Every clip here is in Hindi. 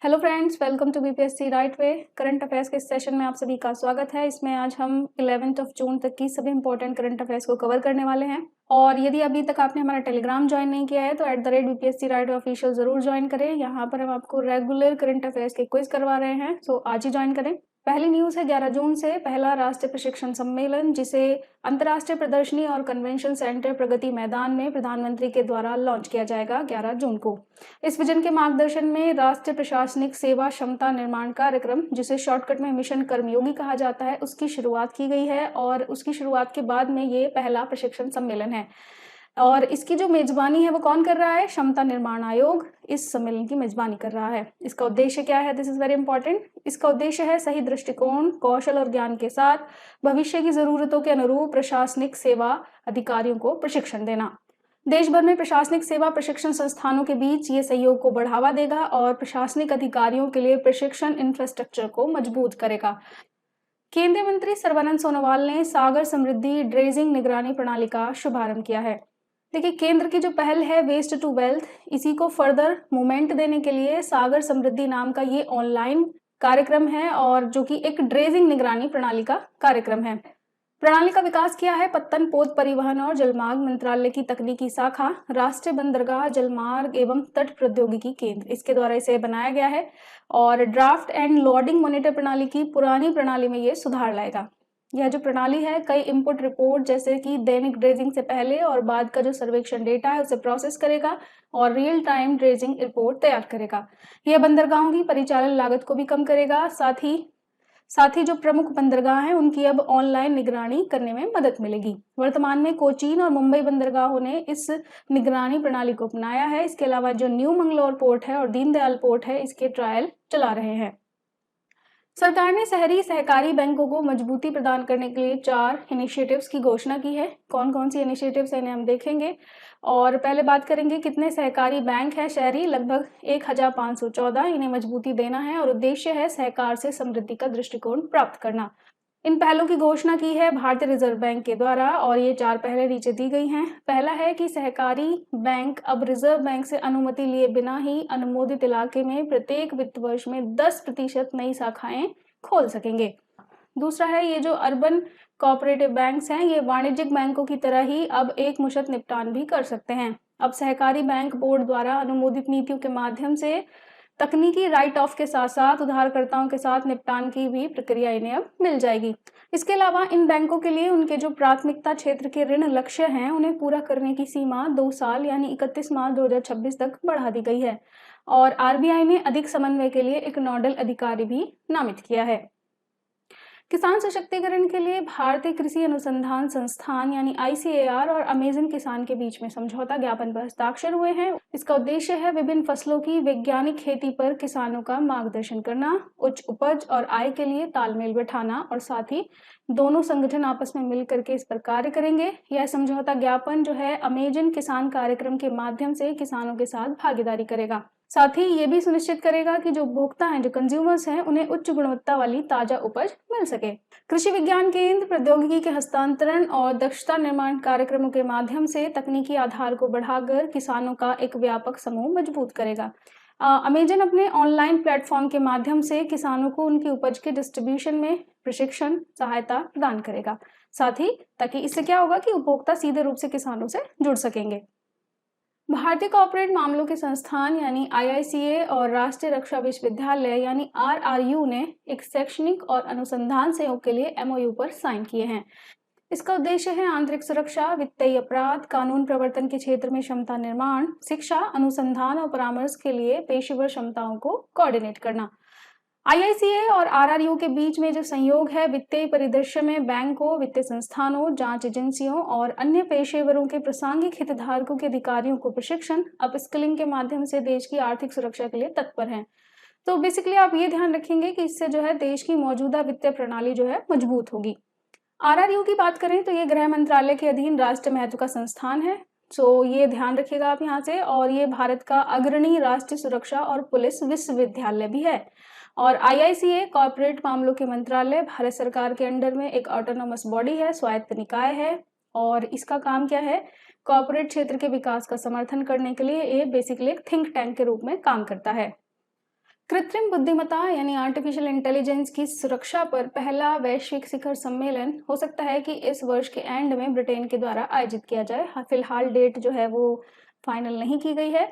Hello friends, welcome to BPSC right way. Current affairs के इस सेशन में आप सभी का स्वागत है। इसमें आज हम 11 जून तक की सभी इंपॉर्टेंट करंट अफेयर्स को कवर करने वाले हैं। और यदि अभी तक आपने हमारा टेलीग्राम ज्वाइन नहीं किया है तो @BPSC राइट वे ऑफिशियल जरूर ज्वाइन करें। यहाँ पर हम आपको रेगुलर करंट अफेयर्स के क्विज करवा रहे हैं, सो आज ही ज्वाइन करें। पहली न्यूज है 11 जून से पहला राष्ट्रीय प्रशिक्षण सम्मेलन, जिसे अंतर्राष्ट्रीय प्रदर्शनी और कन्वेंशन सेंटर प्रगति मैदान में प्रधानमंत्री के द्वारा लॉन्च किया जाएगा 11 जून को। इस विजन के मार्गदर्शन में राष्ट्रीय प्रशासनिक सेवा क्षमता निर्माण कार्यक्रम, जिसे शॉर्टकट में मिशन कर्मयोगी कहा जाता है, उसकी शुरुआत की गई है। और उसकी शुरुआत के बाद में ये पहला प्रशिक्षण सम्मेलन है। और इसकी जो मेजबानी है वो कौन कर रहा है? क्षमता निर्माण आयोग इस सम्मेलन की मेजबानी कर रहा है। इसका उद्देश्य क्या है? This is very important. इसका उद्देश्य है सही दृष्टिकोण, कौशल और ज्ञान के साथ भविष्य की जरूरतों के अनुरूप प्रशासनिक सेवा अधिकारियों को प्रशिक्षण देना। देश भर में प्रशासनिक सेवा प्रशिक्षण संस्थानों के बीच ये सहयोग को बढ़ावा देगा और प्रशासनिक अधिकारियों के लिए प्रशिक्षण इंफ्रास्ट्रक्चर को मजबूत करेगा। केंद्रीय मंत्री सर्बानंद सोनोवाल ने सागर समृद्धि ड्रेजिंग निगरानी प्रणाली का शुभारंभ किया है। देखिए, केंद्र की जो पहल है वेस्ट टू वेल्थ, इसी को फर्दर मूवमेंट देने के लिए सागर समृद्धि नाम का ये ऑनलाइन कार्यक्रम है, और जो कि एक ड्रेजिंग निगरानी प्रणाली का कार्यक्रम है। प्रणाली का विकास किया है पत्तन पोत परिवहन और जलमार्ग मंत्रालय की तकनीकी शाखा राष्ट्रीय बंदरगाह जलमार्ग एवं तट प्रौद्योगिकी केंद्र, इसके द्वारा इसे बनाया गया है। और ड्राफ्ट एंड लोडिंग मॉनिटर प्रणाली की पुरानी प्रणाली में ये सुधार लाएगा। यह जो प्रणाली है कई इनपुट रिपोर्ट, जैसे कि दैनिक ड्रेजिंग से पहले और बाद का जो सर्वेक्षण डेटा है उसे प्रोसेस करेगा और रियल टाइम ड्रेजिंग रिपोर्ट तैयार करेगा। यह बंदरगाहों की परिचालन लागत को भी कम करेगा। साथ ही जो प्रमुख बंदरगाह हैं उनकी अब ऑनलाइन निगरानी करने में मदद मिलेगी। वर्तमान में कोचीन और मुंबई बंदरगाहों ने इस निगरानी प्रणाली को अपनाया है। इसके अलावा जो न्यू मंगलौर पोर्ट है और दीनदयाल पोर्ट है, इसके ट्रायल चला रहे हैं। सरकार ने शहरी सहकारी बैंकों को मजबूती प्रदान करने के लिए 4 इनिशिएटिव्स की घोषणा की है। कौन कौन सी इनिशिएटिव्स हैं इन्हें हम देखेंगे। और पहले बात करेंगे कितने सहकारी बैंक है शहरी, लगभग 1514। इन्हें मजबूती देना है और उद्देश्य है सहकार से समृद्धि का दृष्टिकोण प्राप्त करना। इन पहलों की घोषणा की है भारतीय रिजर्व बैंक के द्वारा, और ये 4 पहले नीचे दी गई हैं। पहला है कि सहकारी बैंक अब रिजर्व बैंक से अनुमति लिए बिना ही अनुमोदित इलाके में प्रत्येक वित्त वर्ष में 10% नई शाखाएं खोल सकेंगे। दूसरा है ये जो अर्बन कोऑपरेटिव बैंक्स हैं, ये वाणिज्यिक बैंकों की तरह ही अब एक मुश्त निपटान भी कर सकते हैं। अब सहकारी बैंक बोर्ड द्वारा अनुमोदित नीतियों के माध्यम से तकनीकी राइट ऑफ के साथ साथ उधारकर्ताओं के साथ निपटान की भी प्रक्रिया इन्हें अब मिल जाएगी। इसके अलावा इन बैंकों के लिए उनके जो प्राथमिकता क्षेत्र के ऋण लक्ष्य हैं उन्हें पूरा करने की सीमा 2 साल यानी 31 मार्च 2026 तक बढ़ा दी गई है। और आरबीआई ने अधिक समन्वय के लिए एक नोडल अधिकारी भी नामित किया है। किसान सशक्तिकरण के लिए भारतीय कृषि अनुसंधान संस्थान यानी ICAR और अमेजन किसान के बीच में समझौता ज्ञापन पर हस्ताक्षर हुए हैं। इसका उद्देश्य है विभिन्न फसलों की वैज्ञानिक खेती पर किसानों का मार्गदर्शन करना, उच्च उपज और आय के लिए तालमेल बैठाना, और साथ ही दोनों संगठन आपस में मिलकर के इस पर कार्य करेंगे। यह समझौता ज्ञापन जो है अमेजन किसान कार्यक्रम के माध्यम से किसानों के साथ भागीदारी करेगा। साथ ही ये भी सुनिश्चित करेगा कि जो उपभोक्ता हैं, जो कंज्यूमर्स हैं, उन्हें उच्च गुणवत्ता वाली ताजा उपज मिल सके। कृषि विज्ञान केंद्र प्रौद्योगिकी के हस्तांतरण और दक्षता निर्माण कार्यक्रमों के माध्यम से तकनीकी आधार को बढ़ाकर किसानों का एक व्यापक समूह मजबूत करेगा। अमेजन अपने ऑनलाइन प्लेटफॉर्म के माध्यम से किसानों को उनकी उपज के डिस्ट्रीब्यूशन में प्रशिक्षण सहायता प्रदान करेगा। साथ ही ताकि इससे क्या होगा कि उपभोक्ता सीधे रूप से किसानों से जुड़ सकेंगे। भारतीय कॉर्पोरेट मामलों के संस्थान यानी IICA और राष्ट्रीय रक्षा विश्वविद्यालय यानी RRU ने एक शैक्षणिक और अनुसंधान सहयोग के लिए MOU पर साइन किए हैं। इसका उद्देश्य है आंतरिक सुरक्षा, वित्तीय अपराध, कानून प्रवर्तन के क्षेत्र में क्षमता निर्माण, शिक्षा, अनुसंधान और परामर्श के लिए पेशेवर क्षमताओं को कोऑर्डिनेट करना। IICA और RRU के बीच में जो संयोग है वित्तीय परिदृश्य में बैंकों, वित्तीय संस्थानों, जांच एजेंसियों और अन्य पेशेवरों के प्रासंगिक हितधारकों के अधिकारियों को प्रशिक्षण अपस्किलिंग के माध्यम से देश की आर्थिक सुरक्षा के लिए तत्पर हैं। तो बेसिकली आप ये ध्यान रखेंगे कि इससे जो है देश की मौजूदा वित्तीय प्रणाली जो है मजबूत होगी। RRU की बात करें तो ये गृह मंत्रालय के अधीन राष्ट्रीय महत्व का संस्थान है, तो ये ध्यान रखिएगा आप यहाँ से। और ये भारत का अग्रणी राष्ट्रीय सुरक्षा और पुलिस विश्वविद्यालय भी है। और IICA कॉर्पोरेट मामलों के मंत्रालय भारत सरकार के अंडर में एक ऑटोनोमस बॉडी है, स्वायत्त निकाय है। और इसका काम क्या है? कॉर्पोरेट क्षेत्र के विकास का समर्थन करने के लिए ये बेसिकली एक थिंक टैंक के रूप में काम करता है। कृत्रिम बुद्धिमत्ता यानी आर्टिफिशियल इंटेलिजेंस की सुरक्षा पर पहला वैश्विक शिखर सम्मेलन हो सकता है कि इस वर्ष के एंड में ब्रिटेन के द्वारा आयोजित किया जाए। फिलहाल डेट जो है वो फाइनल नहीं की गई है।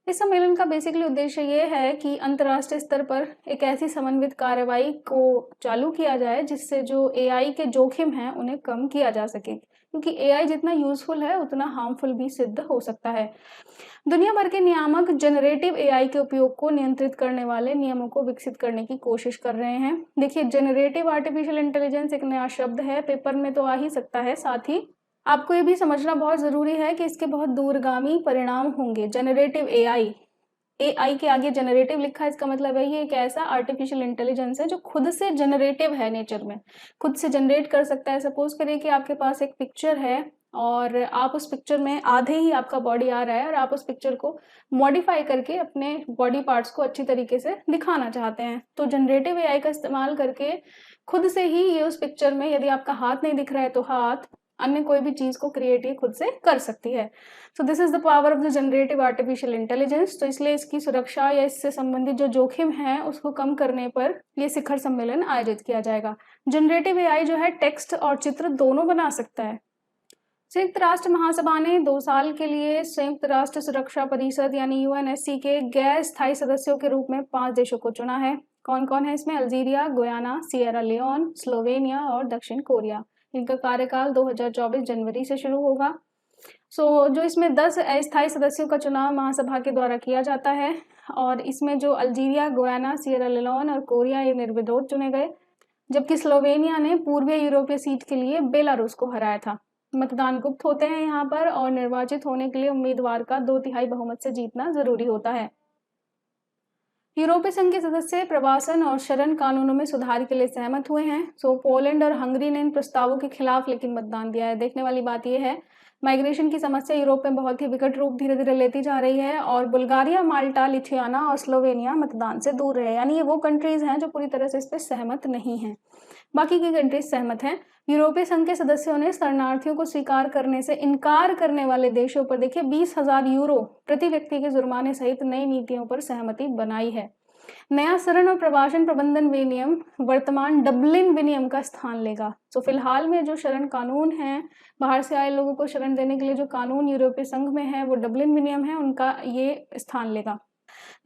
इस सम्मेलन का बेसिकली उद्देश्य ये है कि अंतर्राष्ट्रीय स्तर पर एक ऐसी समन्वित कार्रवाई को चालू किया जाए जिससे जो एआई के जोखिम हैं उन्हें कम किया जा सके, क्योंकि एआई जितना यूजफुल है उतना हार्मफुल भी सिद्ध हो सकता है। दुनिया भर के नियामक जनरेटिव एआई के उपयोग को नियंत्रित करने वाले नियमों को विकसित करने की कोशिश कर रहे हैं। देखिए, जनरेटिव आर्टिफिशियल इंटेलिजेंस एक नया शब्द है, पेपर में तो आ ही सकता है, साथ ही आपको ये भी समझना बहुत जरूरी है कि इसके बहुत दूरगामी परिणाम होंगे। जनरेटिव एआई, एआई के आगे जनरेटिव लिखा है, इसका मतलब है ये एक ऐसा आर्टिफिशियल इंटेलिजेंस है जो खुद से जनरेटिव है, नेचर में खुद से जनरेट कर सकता है। सपोज करिए कि आपके पास एक पिक्चर है और आप उस पिक्चर में आधे ही आपका बॉडी आ रहा है और आप उस पिक्चर को मॉडिफाई करके अपने बॉडी पार्ट्स को अच्छी तरीके से दिखाना चाहते हैं, तो जनरेटिव एआई का इस्तेमाल करके खुद से ही ये उस पिक्चर में, यदि आपका हाथ नहीं दिख रहा है तो हाथ, अन्य कोई भी चीज को क्रिएट ये खुद से कर सकती है। So this is the power of the generative artificial intelligence. तो इसलिए इसकी सुरक्षा या इससे संबंधित जो जोखिम है उसको कम करने पर यह शिखर सम्मेलन आयोजित किया जाएगा। जनरेटिव एआई जो है टेक्स्ट और चित्र दोनों बना सकता है। संयुक्त राष्ट्र महासभा ने 2 साल के लिए संयुक्त राष्ट्र सुरक्षा परिषद यानी यूएनएससी के गैर स्थायी सदस्यों के रूप में 5 देशों को चुना है। कौन कौन है इसमें? Algeria, Guyana, Sierra Leone, Slovenia और दक्षिण कोरिया। इनका कार्यकाल 2024 जनवरी से शुरू होगा। जो इसमें 10 अस्थायी सदस्यों का चुनाव महासभा के द्वारा किया जाता है और इसमें जो अल्जीरिया, गुयाना, सिएरा लियोन और कोरिया ये निर्विरोध चुने गए, जबकि स्लोवेनिया ने पूर्वी यूरोपीय सीट के लिए बेलारूस को हराया था। मतदान गुप्त होते हैं यहाँ पर और निर्वाचित होने के लिए उम्मीदवार का 2/3 बहुमत से जीतना जरूरी होता है। यूरोपीय संघ के सदस्य प्रवासन और शरण कानूनों में सुधार के लिए सहमत हुए हैं। पोलैंड और हंगरी ने इन प्रस्तावों के खिलाफ लेकिन मतदान दिया है। देखने वाली बात यह है, माइग्रेशन की समस्या यूरोप में बहुत ही विकट रूप धीरे धीरे लेती जा रही है और बुल्गारिया, माल्टा, लिथुआना और स्लोवेनिया मतदान से दूर रहे, यानी ये वो कंट्रीज हैं जो पूरी तरह से इस पर सहमत नहीं हैं। बाकी की कंट्रीज सहमत हैं। यूरोपीय संघ के सदस्यों ने शरणार्थियों को स्वीकार करने से इनकार करने वाले देशों पर देखिए 20,000 यूरो प्रति व्यक्ति के जुर्माने सहित नई नीतियों पर सहमति बनाई है। नया शरण और प्रवासन प्रबंधन विनियम वर्तमान डब्लिन विनियम का स्थान लेगा। फिलहाल में जो शरण कानून है, बाहर से आए लोगों को शरण देने के लिए जो कानून यूरोपीय संघ में है वो डब्लिन विनियम है, उनका ये स्थान लेगा।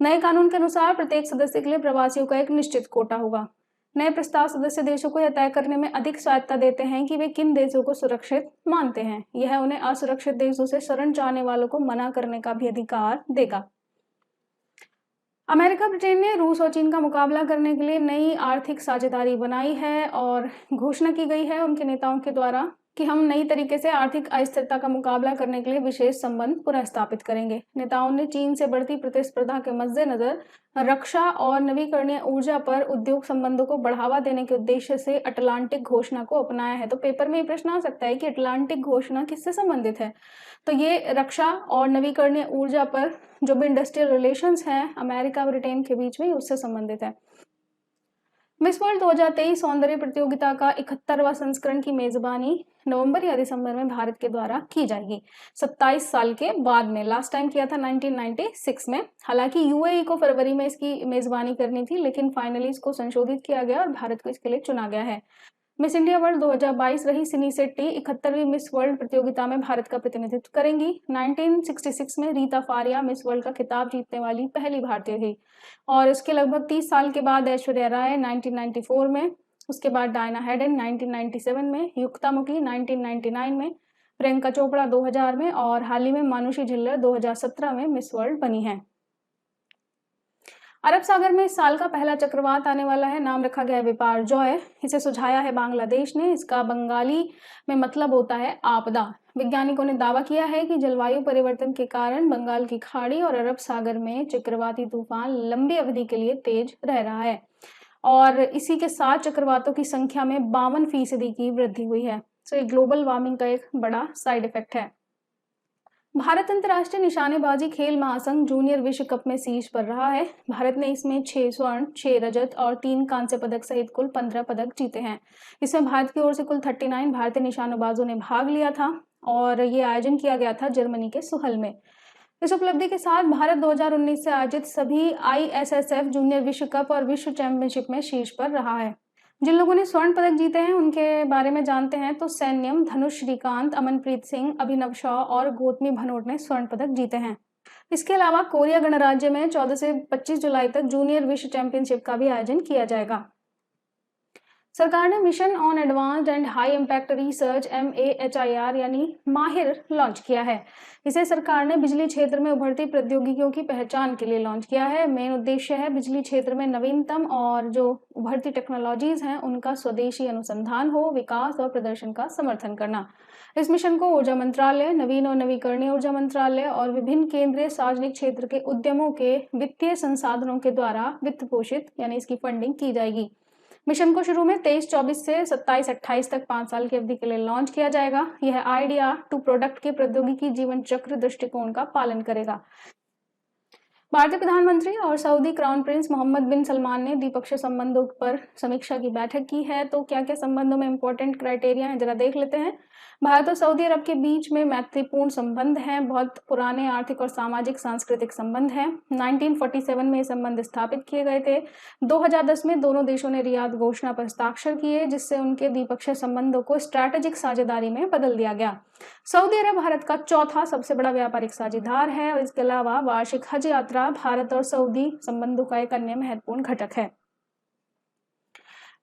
नए कानून के अनुसार प्रत्येक सदस्य के लिए प्रवासियों का एक निश्चित कोटा होगा। नए प्रस्ताव सदस्य देशों को यह तय करने में अधिक स्वायत्ता देते हैं कि वे किन देशों को सुरक्षित मानते हैं। यह उन्हें असुरक्षित देशों से शरण चाहने वालों को मना करने का भी अधिकार देगा। अमेरिका, ब्रिटेन ने रूस और चीन का मुकाबला करने के लिए नई आर्थिक साझेदारी बनाई है और घोषणा की गई है उनके नेताओं के द्वारा कि हम नई तरीके से आर्थिक अस्थिरता का मुकाबला करने के लिए विशेष संबंध पुनः स्थापित करेंगे। नेताओं ने चीन से बढ़ती प्रतिस्पर्धा के मद्देनजर रक्षा और नवीकरणीय ऊर्जा पर उद्योग संबंधों को बढ़ावा देने के उद्देश्य से अटलांटिक घोषणा को अपनाया है। तो पेपर में ये प्रश्न आ सकता है कि अटलांटिक घोषणा किससे संबंधित है? तो ये रक्षा और नवीकरणीय ऊर्जा पर जो भी इंडस्ट्रियल रिलेशंस हैं अमेरिका ब्रिटेन के बीच में, उससे संबंधित है। मिस वर्ल्ड 2023 सौंदर्य प्रतियोगिता का 71वां संस्करण की मेजबानी नवंबर या दिसंबर में भारत के द्वारा की जाएगी, 27 साल के बाद में। लास्ट टाइम किया था 1996 में। हालांकि यूएई को फरवरी में इसकी मेजबानी करनी थी, लेकिन फाइनली इसको संशोधित किया गया और भारत को इसके लिए चुना गया है। मिस इंडिया वर्ल्ड 2022 रही सिनी शेट्टी 71वीं मिस वर्ल्ड प्रतियोगिता में भारत का प्रतिनिधित्व करेंगी। 1966 में रीता फारिया मिस वर्ल्ड का खिताब जीतने वाली पहली भारतीय थी और इसके लगभग 30 साल के बाद ऐश्वर्या राय 1994 में, उसके बाद डायना हेडन 1997 में, युक्ता मुखी 1999 में, प्रियंका चोपड़ा 2000 में और हाल ही में मानुषी झिल्लर 2017 में मिस वर्ल्ड बनी है। अरब सागर में इस साल का पहला चक्रवात आने वाला है। नाम रखा गया है विपार जॉय। इसे सुझाया है बांग्लादेश ने। इसका बंगाली में मतलब होता है आपदा। वैज्ञानिकों ने दावा किया है कि जलवायु परिवर्तन के कारण बंगाल की खाड़ी और अरब सागर में चक्रवाती तूफान लंबी अवधि के लिए तेज रह रहा है और इसी के साथ चक्रवातों की संख्या में 52% की वृद्धि हुई है। ये ग्लोबल वार्मिंग का एक बड़ा साइड इफेक्ट है। भारत अंतर्राष्ट्रीय निशानेबाजी खेल महासंघ जूनियर विश्व कप में शीर्ष पर रहा है। भारत ने इसमें 6 स्वर्ण, 6 रजत और 3 कांस्य पदक सहित कुल 15 पदक जीते हैं। इसमें भारत की ओर से कुल 39 भारतीय निशानेबाजों ने भाग लिया था और ये आयोजन किया गया था जर्मनी के सुहल में। इस उपलब्धि के साथ भारत 2019 से आयोजित सभी ISSF जूनियर विश्व कप और विश्व चैंपियनशिप में शीर्ष पर रहा है। जिन लोगों ने स्वर्ण पदक जीते हैं उनके बारे में जानते हैं तो सैन्यम, धनुष श्रीकांत, अमनप्रीत सिंह, अभिनव शॉ और गौतमी भनोट ने स्वर्ण पदक जीते हैं। इसके अलावा कोरिया गणराज्य में 14 से 25 जुलाई तक जूनियर विश्व चैंपियनशिप का भी आयोजन किया जाएगा। सरकार ने mission on advanced and high impact research MAHIR यानी माहिर लॉन्च किया है। इसे सरकार ने बिजली क्षेत्र में उभरती प्रौद्योगिकियों की पहचान के लिए लॉन्च किया है। मेन उद्देश्य है बिजली क्षेत्र में नवीनतम और जो उभरती टेक्नोलॉजीज हैं उनका स्वदेशी अनुसंधान हो, विकास और प्रदर्शन का समर्थन करना। इस मिशन को ऊर्जा मंत्रालय, नवीन और नवीकरणीय ऊर्जा मंत्रालय और विभिन्न केंद्रीय सार्वजनिक क्षेत्र के उद्यमों के वित्तीय संसाधनों के द्वारा वित्त पोषित यानी इसकी फंडिंग की जाएगी। मिशन को शुरू में 23-24 से 27-28 तक 5 साल की अवधि के लिए लॉन्च किया जाएगा। यह आइडिया टू प्रोडक्ट के प्रौद्योगिकी जीवन चक्र दृष्टिकोण का पालन करेगा। भारतीय प्रधानमंत्री और सऊदी क्राउन प्रिंस मोहम्मद बिन सलमान ने द्विपक्षीय संबंधों पर समीक्षा की बैठक की है। तो क्या क्या संबंधों में इंपॉर्टेंट क्राइटेरिया है जरा देख लेते हैं। भारत और सऊदी अरब के बीच में मैत्रीपूर्ण संबंध हैं। बहुत पुराने आर्थिक और सामाजिक सांस्कृतिक संबंध हैं। 1947 में ये संबंध स्थापित किए गए थे। 2010 में दोनों देशों ने रियाद घोषणा पर हस्ताक्षर किए जिससे उनके द्विपक्षीय संबंधों को स्ट्रैटेजिक साझेदारी में बदल दिया गया। सऊदी अरब भारत का चौथा सबसे बड़ा व्यापारिक साझेदार है और इसके अलावा वार्षिक हज यात्रा भारत और सऊदी संबंधों का एक अन्य महत्वपूर्ण घटक है।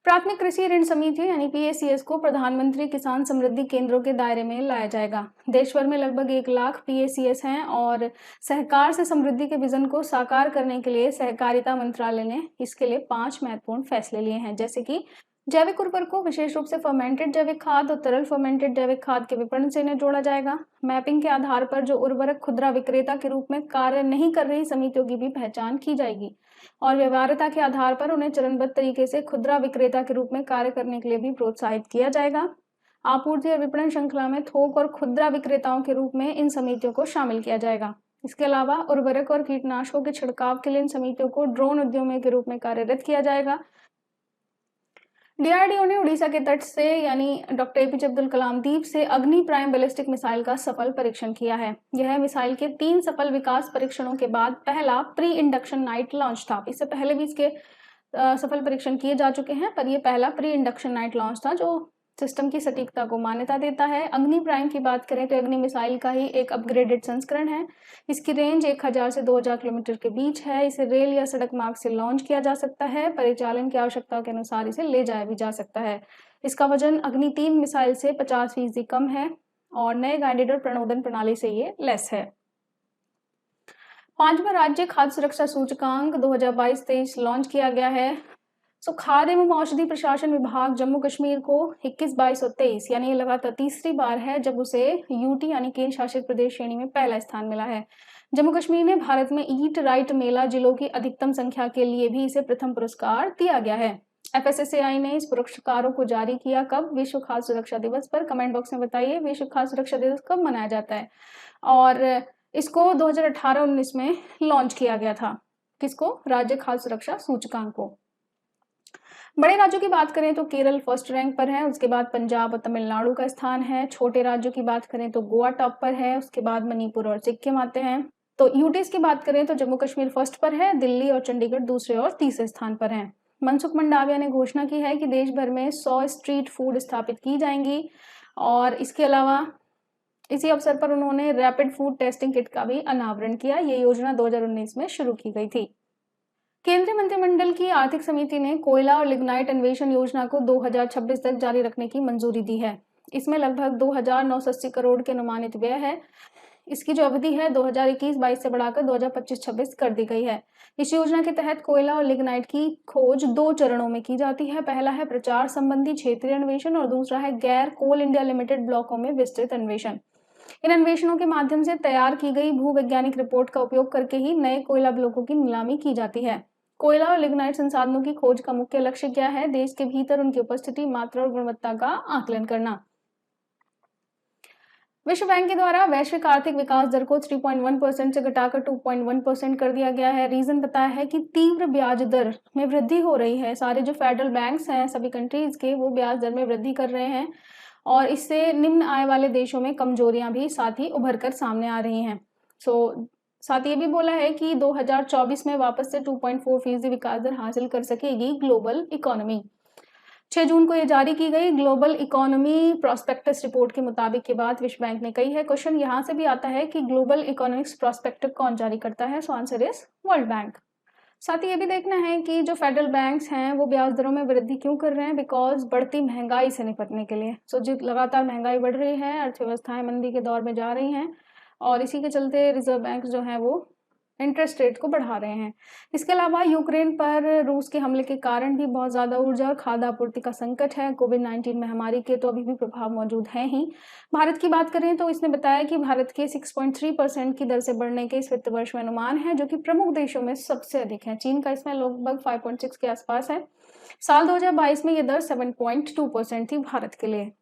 प्राथमिक कृषि ऋण समिति यानी PACS को प्रधानमंत्री किसान समृद्धि केंद्रों के दायरे में लाया जाएगा। देश भर में लगभग 1 लाख PACS हैं और सहकार से समृद्धि के विजन को साकार करने के लिए सहकारिता मंत्रालय ने इसके लिए 5 महत्वपूर्ण फैसले लिए हैं, जैसे कि जैविक उर्वरकों विशेष रूप से फर्मेंटेड जैविक खाद और तरल फर्मेंटेड जैविक खाद के विपणन से इन्हें जोड़ा जाएगा। मैपिंग के आधार पर जो उर्वरक खुदरा विक्रेता के रूप में कार्य नहीं कर रही समितियों की भी पहचान की जाएगी और व्यवहार्यता के आधार पर उन्हें चरणबद्ध तरीके से खुदरा विक्रेता के रूप में कार्य करने के लिए भी प्रोत्साहित किया जाएगा। आपूर्ति और विपणन श्रृंखला में थोक और खुदरा विक्रेताओं के रूप में इन समितियों को शामिल किया जाएगा। इसके अलावा उर्वरक और कीटनाशकों के छिड़काव के लिए इन समितियों को ड्रोन उद्यमों के रूप में कार्यरत किया जाएगा। DRDO ने उड़ीसा के तट से यानी डॉक्टर APJ अब्दुल कलाम द्वीप से अग्नि प्राइम बैलिस्टिक मिसाइल का सफल परीक्षण किया है। यह मिसाइल के 3 सफल विकास परीक्षणों के बाद पहला प्री इंडक्शन नाइट लॉन्च था। इससे पहले भी इसके सफल परीक्षण किए जा चुके हैं पर यह पहला प्री इंडक्शन नाइट लॉन्च था जो सिस्टम की सटीकता को मान्यता देता है। अग्नि प्राइम की बात करें तो अग्नि मिसाइल का ही एक अपग्रेडेड संस्करण है। इसकी रेंज 1000 से 2000 किलोमीटर के बीच है। इसे रेल या सड़क मार्ग से लॉन्च किया जा सकता है। परिचालन की आवश्यकताओं के अनुसार इसे ले जाया भी जा सकता है। इसका वजन अग्नि 3 मिसाइल से 50% कम है और नए गाइडेड और प्रणोदन प्रणाली से ये लेस है। 5वां राज्य खाद्य सुरक्षा सूचकांक 2022-23 लॉन्च किया गया है। खाद्य एवं औषधि प्रशासन विभाग जम्मू कश्मीर को 21-22 और 23 यानी ये लगातार तीसरी बार है जब उसे UT यानी केंद्र शासित प्रदेश श्रेणी में पहला स्थान मिला है। जम्मू कश्मीर ने भारत में ईट राइट मेला जिलों की अधिकतम संख्या के लिए भी इसे प्रथम पुरस्कार दिया गया है। FSSAI ने इस पुरस्कारों को जारी किया कब? विश्व खाद्य सुरक्षा दिवस पर। कमेंट बॉक्स में बताइए विश्व खाद्य सुरक्षा दिवस कब मनाया जाता है। और इसको 2018-19 में लॉन्च किया गया था। किसको? राज्य खाद्य सुरक्षा सूचकांक को। बड़े राज्यों की बात करें तो केरल फर्स्ट रैंक पर है, उसके बाद पंजाब और तमिलनाडु का स्थान है। छोटे राज्यों की बात करें तो गोवा टॉप पर है, उसके बाद मणिपुर और सिक्किम आते हैं। तो यूटीज की बात करें तो जम्मू कश्मीर फर्स्ट पर है, दिल्ली और चंडीगढ़ दूसरे और तीसरे स्थान पर हैं। मनसुख मंडाविया ने घोषणा की है कि देश भर में 100 स्ट्रीट फूड स्थापित की जाएंगी और इसके अलावा इसी अवसर पर उन्होंने रैपिड फूड टेस्टिंग किट का भी अनावरण किया। ये योजना 2019 में शुरू की गई थी। केंद्रीय मंत्रिमंडल की आर्थिक समिति ने कोयला और लिग्नाइट अन्वेषण योजना को 2026 तक जारी रखने की मंजूरी दी है। इसमें लगभग 2,980 करोड़ के अनुमानित व्यय है। इसकी जो अवधि है 2021-22 से बढ़ाकर 2025-26 कर दी गई है। इस योजना के तहत कोयला और लिग्नाइट की खोज 2 चरणों में की जाती है। पहला है प्रचार संबंधी क्षेत्रीय अन्वेषण और दूसरा है गैर कोल इंडिया लिमिटेड ब्लॉकों में विस्तृत अन्वेषण। इन अन्वेषणों के माध्यम से तैयार की गई भूवैज्ञानिक रिपोर्ट का उपयोग करके ही नए कोयला ब्लॉकों की नीलामी की जाती है। कोयला और लिग्नाइट संसाधनों की खोज का मुख्य लक्ष्य क्या है? देश के भीतर उनकी उपस्थिति, मात्रा और गुणवत्ता का आकलन करना। विश्व बैंक के द्वारा वैश्विक आर्थिक विकास दर को 3.1% से घटाकर 2.1% कर दिया गया है। रीजन बताया है कि तीव्र ब्याज दर में वृद्धि हो रही है। सारे जो फेडरल बैंक्स हैं सभी कंट्रीज के वो ब्याज दर में वृद्धि कर रहे हैं और इससे निम्न आय वाले देशों में कमजोरियां भी साथ ही उभर कर सामने आ रही हैं। साथ ये भी बोला है कि 2024 में वापस से 2.4% विकास दर हासिल कर सकेगी ग्लोबल इकोनॉमी। 6 जून को ये जारी की गई ग्लोबल इकोनॉमी प्रोस्पेक्टस रिपोर्ट के मुताबिक ये बात विश्व बैंक ने कही है। क्वेश्चन यहाँ से भी आता है कि ग्लोबल इकोनॉमिक्स प्रोस्पेक्टस कौन जारी करता है? So answer is world bank. साथ ही ये भी देखना है कि जो फेडरल बैंक्स हैं वो ब्याज दरों में वृद्धि क्यों कर रहे हैं? बिकॉज बढ़ती महंगाई से निपटने के लिए। सो जो लगातार महंगाई बढ़ रही है, अर्थव्यवस्थाएं मंदी के दौर में जा रही हैं और इसी के चलते रिजर्व बैंक जो है वो इंटरेस्ट रेट को बढ़ा रहे हैं। इसके अलावा यूक्रेन पर रूस के हमले के कारण भी बहुत ज़्यादा ऊर्जा और खाद्य आपूर्ति का संकट है। कोविड-19 महामारी के तो अभी भी प्रभाव मौजूद हैं ही। भारत की बात करें तो इसने बताया कि भारत के 6.3% की दर से बढ़ने के इस वित्त वर्ष में अनुमान है, जो कि प्रमुख देशों में सबसे अधिक है। चीन का इसमें लगभग 5.6 के आसपास है। साल 2022 में ये दर 7.2% थी भारत के लिए।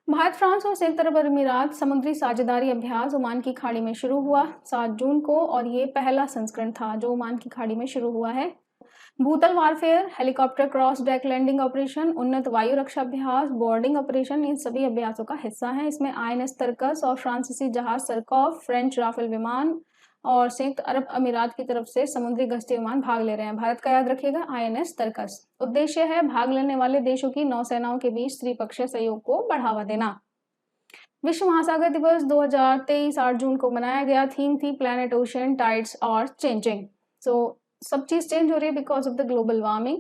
भारत, फ्रांस और संयुक्त अरब अमीरात समुद्री साझेदारी अभ्यास ओमान की खाड़ी में शुरू हुआ 7 जून को, और ये पहला संस्करण था जो ओमान की खाड़ी में शुरू हुआ है। भूतल warfare, helicopter cross deck landing operation, उन्नत वायु रक्षा अभ्यास, बोर्डिंग ऑपरेशन इन सभी अभ्यासों का हिस्सा है। इसमें INS तरकस और फ्रांसीसी जहाज सरकॉफ, फ्रेंच राफेल विमान और संयुक्त अरब अमीरात की तरफ से समुद्री गश्ती विमान भाग ले रहे हैं। भारत का याद रखिएगा INS तरकस। उद्देश्य है भाग लेने वाले देशों की नौसेनाओं के बीच त्रिपक्षीय सहयोग को बढ़ावा देना। विश्व महासागर दिवस 2023 8 जून को मनाया गया। थीम थी प्लैनेट ओशन टाइड्स और चेंजिंग। सब चीज चेंज हो रही है because of the global warming.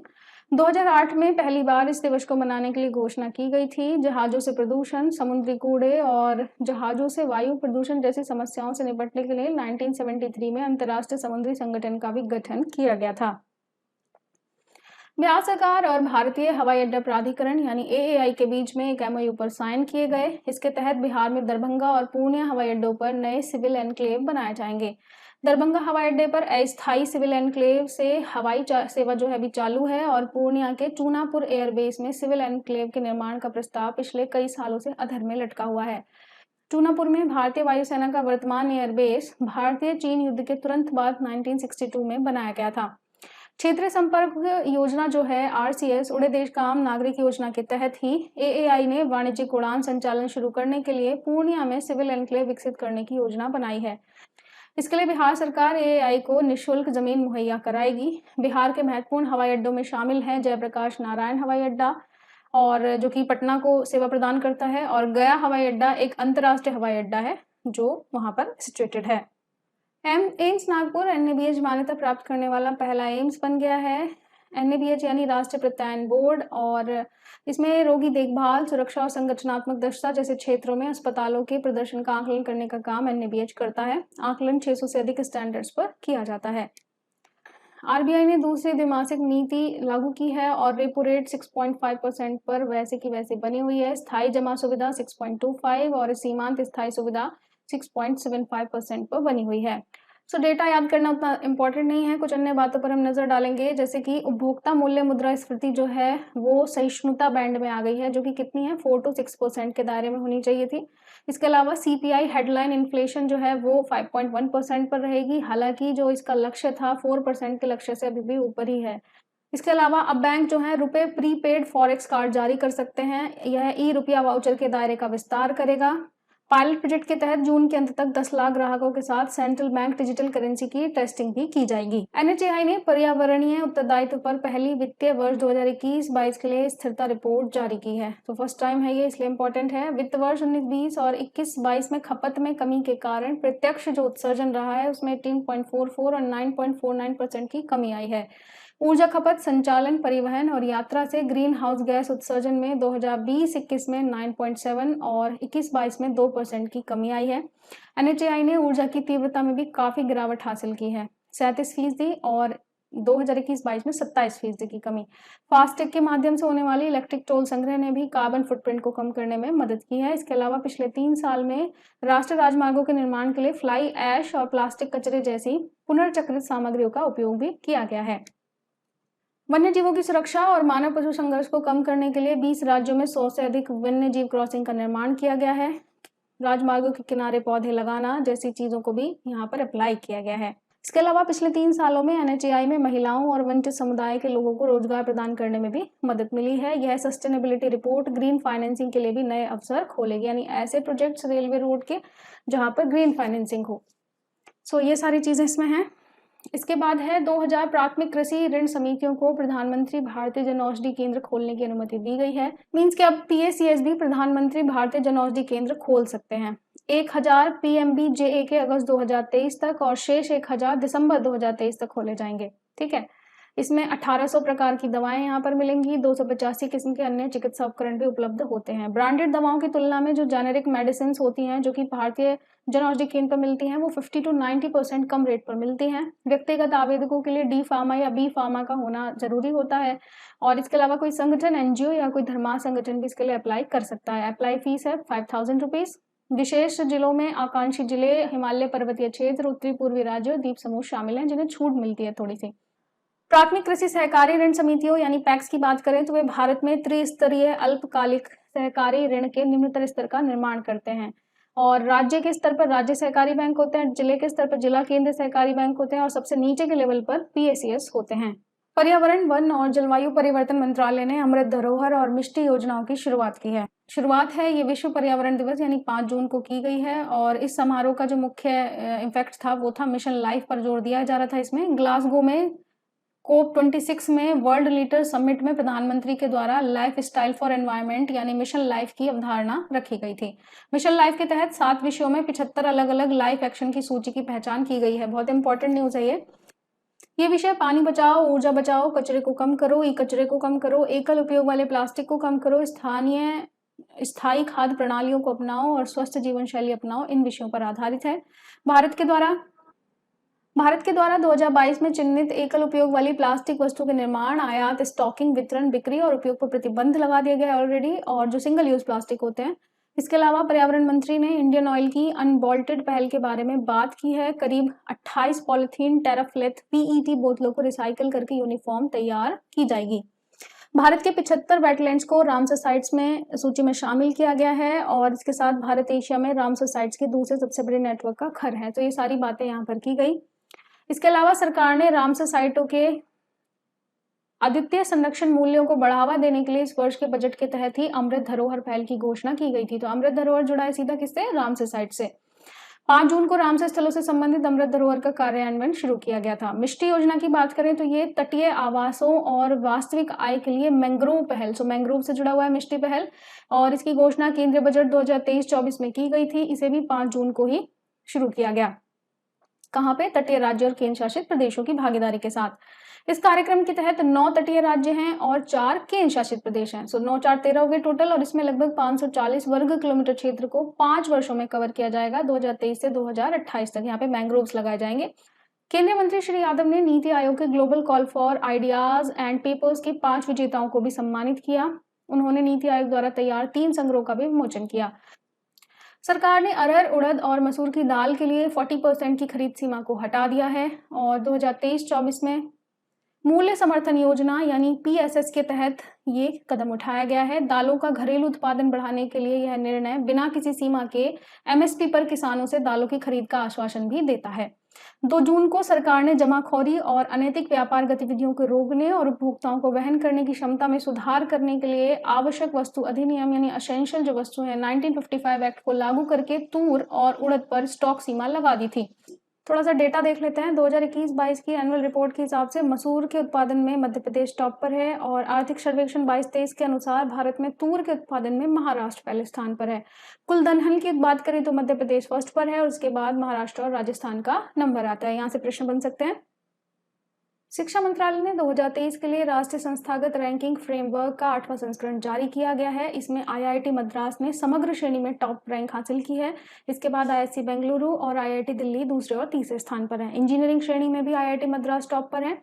2008 में पहली बार इस दिवस को मनाने के लिए घोषणा की गई थी। जहाजों से प्रदूषण, समुद्री कूड़े और जहाजों से वायु प्रदूषण जैसी समस्याओं से निपटने के लिए 1973 में अंतर्राष्ट्रीय समुद्री संगठन का भी गठन किया गया था। बिहार सरकार और भारतीय हवाई अड्डा प्राधिकरण यानी AAI के बीच में एक MOU पर साइन किए गए। इसके तहत बिहार में दरभंगा और पूर्णिया हवाई अड्डों पर नए सिविल एनक्लेव बनाए जाएंगे। दरभंगा हवाई अड्डे पर अस्थायी सिविल एनक्लेव से हवाई सेवा जो है अभी चालू है, और पूर्णिया के चूनापुर एयरबेस में सिविल एनक्लेव के निर्माण का प्रस्ताव पिछले कई सालों से अधर में लटका हुआ है। चूनापुर में भारतीय वायुसेना का वर्तमान एयरबेस भारतीय चीन युद्ध के तुरंत बाद 1962 में बनाया गया था। क्षेत्रीय संपर्क योजना जो है RCS, उड़े देश काम नागरिक योजना के तहत ही AAI ने वाणिज्यिक उड़ान संचालन शुरू करने के लिए पूर्णिया में सिविल एनक्लेव विकसित करने की योजना बनाई है। इसके लिए बिहार सरकार AAI को निःशुल्क जमीन मुहैया कराएगी। बिहार के महत्वपूर्ण हवाई अड्डों में शामिल हैं जयप्रकाश नारायण हवाई अड्डा, और जो कि पटना को सेवा प्रदान करता है, और गया हवाई अड्डा एक अंतर्राष्ट्रीय हवाई अड्डा है जो वहां पर सिचुएटेड है। एम्स नागपुर NABH मान्यता प्राप्त करने वाला पहला एम्स बन गया है। NABH यानी राष्ट्रीय प्रत्यायन बोर्ड, और इसमें रोगी देखभाल, सुरक्षा और संगठनात्मक दक्षता जैसे क्षेत्रों में अस्पतालों के प्रदर्शन का आकलन करने का काम NABH करता है। आकलन 600 से अधिक स्टैंडर्ड्स पर किया जाता है। RBI ने दूसरी द्विमासिक नीति लागू की है और रेपो रेट 6.5% पर वैसे की वैसे बनी हुई है। स्थायी जमा सुविधा 6.25 और सीमांत स्थायी सुविधा 6.75% पर बनी हुई है। डेटा याद करना उतना इम्पोर्टेंट नहीं है। कुछ अन्य बातों पर हम नजर डालेंगे, जैसे कि उपभोक्ता मूल्य मुद्रास्फीति जो है वो सहिष्णुता बैंड में आ गई है, जो कि कितनी है 4 to 6% के दायरे में होनी चाहिए थी। इसके अलावा CPI हेडलाइन इन्फ्लेशन जो है वो 5.1% पर रहेगी, हालांकि जो इसका लक्ष्य था 4% के लक्ष्य से अभी भी ऊपर ही है। इसके अलावा अब बैंक जो है रुपए प्रीपेड फॉरेक्स कार्ड जारी कर सकते हैं। यह रुपया वाउचर के दायरे का विस्तार करेगा। पायलट प्रोजेक्ट के तहत जून के अंत तक 10 लाख ग्राहकों के साथ सेंट्रल बैंक डिजिटल करेंसी की टेस्टिंग भी की जाएगी। NHAI ने पर्यावरणीय उत्तरदायित्व पर पहली वित्तीय वर्ष 2021-22 के लिए स्थिरता रिपोर्ट जारी की है। तो फर्स्ट टाइम है ये, इसलिए इम्पोर्टेंट है। वित्त वर्ष 19-20 और 21-22 में खपत में कमी के कारण प्रत्यक्ष जो उत्सर्जन रहा है उसमें 18.44 और 9.49% की कमी आई है। ऊर्जा खपत, संचालन, परिवहन और यात्रा से ग्रीन हाउस गैस उत्सर्जन में 2020-21 में 9.7 और 21-22 में 2% की कमी आई है। NHAI ने ऊर्जा की तीव्रता में भी काफी गिरावट हासिल की है, 37% और 2021-22 में 27% की कमी। फास्टैग के माध्यम से होने वाली इलेक्ट्रिक टोल संग्रह ने भी कार्बन फुटप्रिंट को कम करने में मदद की है। इसके अलावा पिछले 3 साल में राष्ट्रीय राजमार्गों के निर्माण के लिए फ्लाई ऐश और प्लास्टिक कचरे जैसी पुनर्चक्रित सामग्रियों का उपयोग भी किया गया है। वन्य जीवों की सुरक्षा और मानव पशु संघर्ष को कम करने के लिए 20 राज्यों में 100 से अधिक वन्य जीव क्रॉसिंग का निर्माण किया गया है। राजमार्गों के किनारे पौधे लगाना जैसी चीजों को भी यहाँ पर अप्लाई किया गया है। इसके अलावा पिछले 3 सालों में NHAI में महिलाओं और वंचित समुदाय के लोगों को रोजगार प्रदान करने में भी मदद मिली है। यह सस्टेनेबिलिटी रिपोर्ट ग्रीन फाइनेंसिंग के लिए भी नए अवसर खोलेगी, यानी ऐसे प्रोजेक्ट्स रेलवे रोड के जहाँ पर ग्रीन फाइनेंसिंग हो। सो ये सारी चीज़ें इसमें हैं। इसके बाद है 2000 प्राथमिक कृषि ऋण समितियों को प्रधानमंत्री भारतीय जनऔषधि केंद्र खोलने की अनुमति दी गई है। मीन्स कि अब पीएसीएस भी प्रधानमंत्री भारतीय जनऔषधि केंद्र खोल सकते हैं। 1000 पीएमबीजेए के अगस्त 2023 तक और शेष 1000 दिसंबर 2023 तक खोले जाएंगे। ठीक है, इसमें 1800 प्रकार की दवाएं यहाँ पर मिलेंगी। 285 किस्म के अन्य चिकित्सा उपकरण भी उपलब्ध होते हैं। ब्रांडेड दवाओं की तुलना में जो जेनेरिक मेडिसिन होती हैं जो कि भारतीय जनऔषधि केंद्र पर मिलती हैं वो 50 to 90% कम रेट पर मिलती हैं। व्यक्तिगत आवेदकों के लिए डी फार्मा या बी फार्मा का होना जरूरी होता है और इसके अलावा कोई संगठन, एनजीओ या कोई धर्मार्थ संगठन भी इसके लिए अप्लाई कर सकता है। अप्लाई फीस है 5000 रुपीज। विशेष जिलों में आकांक्षी जिले, हिमालय पर्वतीय क्षेत्र, उत्तरी पूर्वी राज्य और द्वीप समूह शामिल हैं जिन्हें छूट मिलती है थोड़ी सी। प्राथमिक कृषि सहकारी ऋण समितियों यानी पैक्स की बात करें तो वे भारत में त्रिस्तरीय अल्पकालिक सहकारी ऋण के निम्नतर स्तर का निर्माण करते हैं और राज्य के स्तर पर राज्य सहकारी बैंक होते हैं, जिले के स्तर पर जिला केंद्र सहकारी बैंक होते हैं और सबसे नीचे के लेवल पर पीएसीएस होते हैं। पर्यावरण, वन और जलवायु परिवर्तन मंत्रालय ने अमृत धरोहर और मिष्टी योजनाओं की शुरुआत की है। शुरुआत है ये विश्व पर्यावरण दिवस यानी 5 जून को की गई है और इस समारोह का जो मुख्य इम्पैक्ट था वो था मिशन लाइफ पर जोर दिया जा रहा था। इसमें ग्लासगो में COP26 में वर्ल्ड लीडर समिट में प्रधानमंत्री के द्वारा लाइफ स्टाइल फॉर एनवायरनमेंट यानी मिशन लाइफ की अवधारणा रखी गई थी। मिशन लाइफ के तहत 7 विषयों में 75 अलग अलग लाइफ एक्शन की सूची की पहचान की गई है। बहुत इंपॉर्टेंट न्यूज है ये विषय पानी बचाओ, ऊर्जा बचाओ, कचरे को कम करो, ई कचरे को कम करो, एकल उपयोग वाले प्लास्टिक को कम करो, स्थायी खाद्य प्रणालियों को अपनाओ और स्वस्थ जीवन शैली अपनाओ, इन विषयों पर आधारित है। भारत के द्वारा 2022 में चिन्हित एकल उपयोग वाली प्लास्टिक वस्तु के निर्माण, आयात, स्टॉकिंग, वितरण, बिक्री और उपयोग पर प्रतिबंध लगा दिया गया है ऑलरेडी। और जो सिंगल यूज प्लास्टिक होते हैं, इसके अलावा पर्यावरण मंत्री ने इंडियन ऑयल की अनबॉल्टेड पहल के बारे में बात की है। करीब 28 पॉलिथीन टेराफ्लेट पीईटी बोतलों को रिसाइकिल करके यूनिफॉर्म तैयार की जाएगी। भारत के 75 वेटलैंड्स को रामसर साइट्स में सूची में शामिल किया गया है और इसके साथ भारत एशिया में रामसर साइट्स के दूसरे सबसे बड़े नेटवर्क का घर है। तो ये सारी बातें यहाँ पर की गई। इसके अलावा सरकार ने रामसर साइटों के अद्वितीय संरक्षण मूल्यों को बढ़ावा देने के लिए इस वर्ष के बजट के तहत ही अमृत धरोहर पहल की घोषणा की गई थी। तो अमृत धरोहर जुड़ा है सीधा किससे? रामसर साइट से। 5 जून को रामसर स्थलों से संबंधित अमृत धरोहर का कार्यान्वयन शुरू किया गया था। मिष्टी योजना की बात करें तो ये तटीय आवासों और वास्तविक आय के लिए मैंग्रोव पहल, मैंग्रोव से जुड़ा हुआ है मिष्टी पहल और इसकी घोषणा केंद्रीय बजट 2023-24 में की गई थी। इसे भी 5 जून को ही शुरू किया गया। कहाँ पे? तटीय राज्य और केंद्र शासित प्रदेशों की भागीदारी के साथ। इस कार्यक्रम के तहत 9 तटीय राज्य हैं और 4 केंद्र शासित प्रदेश हैं। 9 4 13 हो गए टोटल और इसमें लगभग 540 वर्ग किलोमीटर क्षेत्र को 5 वर्षों में कवर किया जाएगा, 2023 से 2028 तक। यहाँ पे मैंग्रोव्स लगाए जाएंगे। केंद्रीय मंत्री श्री यादव ने नीति आयोग के global call for ideas and papers के 5 विजेताओं को भी सम्मानित किया। उन्होंने नीति आयोग द्वारा तैयार 3 संग्रहों का भी विमोचन किया। सरकार ने अरहर, उड़द और मसूर की दाल के लिए 40% की खरीद सीमा को हटा दिया है और 2023-24 में मूल्य समर्थन योजना यानी पीएसएस के तहत ये कदम उठाया गया है। दालों का घरेलू उत्पादन बढ़ाने के लिए यह निर्णय बिना किसी सीमा के एमएसपी पर किसानों से दालों की खरीद का आश्वासन भी देता है। 2 जून को सरकार ने जमाखोरी और अनैतिक व्यापार गतिविधियों को रोकने और उपभोक्ताओं को वहन करने की क्षमता में सुधार करने के लिए आवश्यक वस्तु अधिनियम यानी असेंशियल जो वस्तु है 1955 एक्ट को लागू करके तूर और उड़द पर स्टॉक सीमा लगा दी थी। थोड़ा सा डेटा देख लेते हैं। 2021-22 की एनुअल रिपोर्ट के हिसाब से मसूर के उत्पादन में मध्य प्रदेश टॉप पर है और आर्थिक सर्वेक्षण 22-23 के अनुसार भारत में तूर के उत्पादन में महाराष्ट्र पहले स्थान पर है। कुल दलहन की बात करें तो मध्य प्रदेश फर्स्ट पर है और उसके बाद महाराष्ट्र और राजस्थान का नंबर आता है। यहाँ से प्रश्न बन सकते हैं। शिक्षा मंत्रालय ने 2023 के लिए राष्ट्रीय संस्थागत रैंकिंग फ्रेमवर्क का 8वां संस्करण जारी किया गया है। इसमें आईआईटी मद्रास ने समग्र श्रेणी में टॉप रैंक हासिल की है। इसके बाद आईआईसी बेंगलुरु और आईआईटी दिल्ली दूसरे और तीसरे स्थान पर है। इंजीनियरिंग श्रेणी में भी आईआईटी मद्रास टॉप पर है।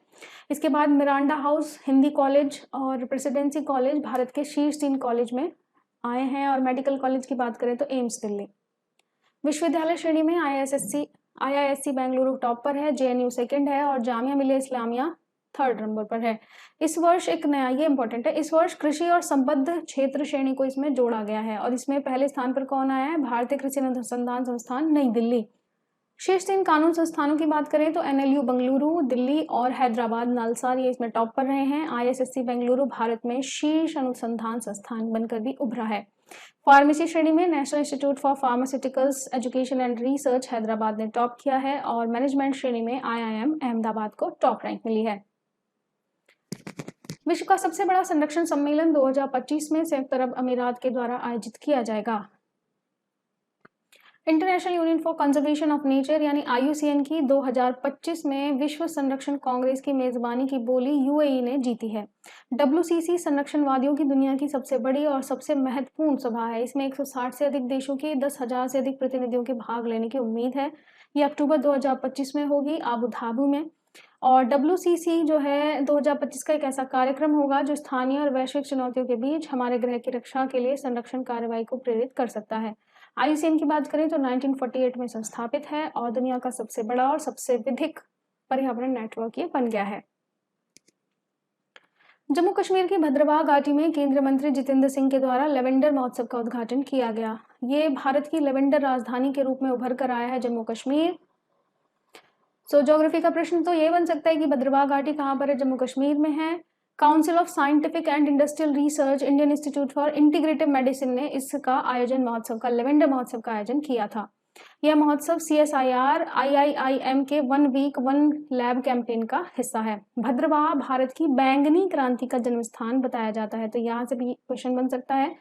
इसके बाद मिरांडा हाउस, हिंदी कॉलेज और प्रेसिडेंसी कॉलेज भारत के शीर्ष 3 कॉलेज में आए हैं और मेडिकल कॉलेज की बात करें तो एम्स दिल्ली। विश्वविद्यालय श्रेणी में आईआईएससी बेंगलुरु टॉप पर है, जेएनयू सेकंड है और जामिया मिलिया इस्लामिया 3rd नंबर पर है। इस वर्ष एक नया, ये इंपॉर्टेंट है, इस वर्ष कृषि और संबद्ध क्षेत्र श्रेणी को इसमें जोड़ा गया है और इसमें पहले स्थान पर कौन आया है? भारतीय कृषि अनुसंधान संस्थान नई दिल्ली। शीर्ष 3 कानून संस्थानों की बात करें तो एनएलयू बेंगलुरु, दिल्ली और हैदराबाद नालसार ये इसमें टॉप पर रहे हैं। आईएसएससी बेंगलुरु भारत में शीर्ष अनुसंधान संस्थान बनकर भी उभरा है। फार्मेसी श्रेणी में national institute for pharmaceuticals education and research Hyderabad ने टॉप किया है और मैनेजमेंट श्रेणी में IIM अहमदाबाद को टॉप रैंक मिली है। विश्व का सबसे बड़ा संरक्षण सम्मेलन 2025 में संयुक्त अरब अमीरात के द्वारा आयोजित किया जाएगा। International union for conservation of nature यानी IUCN की 2025 में विश्व संरक्षण कांग्रेस की मेजबानी की बोली UAE ने जीती है। WCC संरक्षणवादियों की दुनिया की सबसे बड़ी और सबसे महत्वपूर्ण सभा है। इसमें 160 से अधिक देशों के 10,000 से अधिक प्रतिनिधियों के भाग लेने की उम्मीद है। ये अक्टूबर 2025 में होगी आबू धाबी में। और WCC जो है 2025 का एक ऐसा कार्यक्रम होगा जो स्थानीय और वैश्विक चुनौतियों के बीच हमारे ग्रह की रक्षा के लिए संरक्षण कार्रवाई को प्रेरित कर सकता है। IUCN की बात करें तो 1948 में संस्थापित है और दुनिया का सबसे बड़ा और सबसे विधिक पर्यावरण नेटवर्क ये बन गया है। जम्मू कश्मीर की भद्रवाह घाटी में केंद्रीय मंत्री जितेंद्र सिंह के द्वारा लेवेंडर महोत्सव का उद्घाटन किया गया। ये भारत की लेवेंडर राजधानी के रूप में उभर कर आया है जम्मू कश्मीर। ज्योग्राफी का प्रश्न तो ये बन सकता है कि भद्रवाह घाटी कहाँ पर है, जम्मू कश्मीर में है। Council of scientific and industrial research Indian institute for integrative medicine ने इसका आयोजन महोत्सव का लेवेंडर महोत्सव का आयोजन किया था। यह महोत्सव CSIR IIIM के 1 वीक 1 लैब कैंपेन का हिस्सा है। भद्रवाह भारत की बैंगनी क्रांति का जन्म स्थान बताया जाता है, तो यहाँ से भी क्वेश्चन बन सकता है।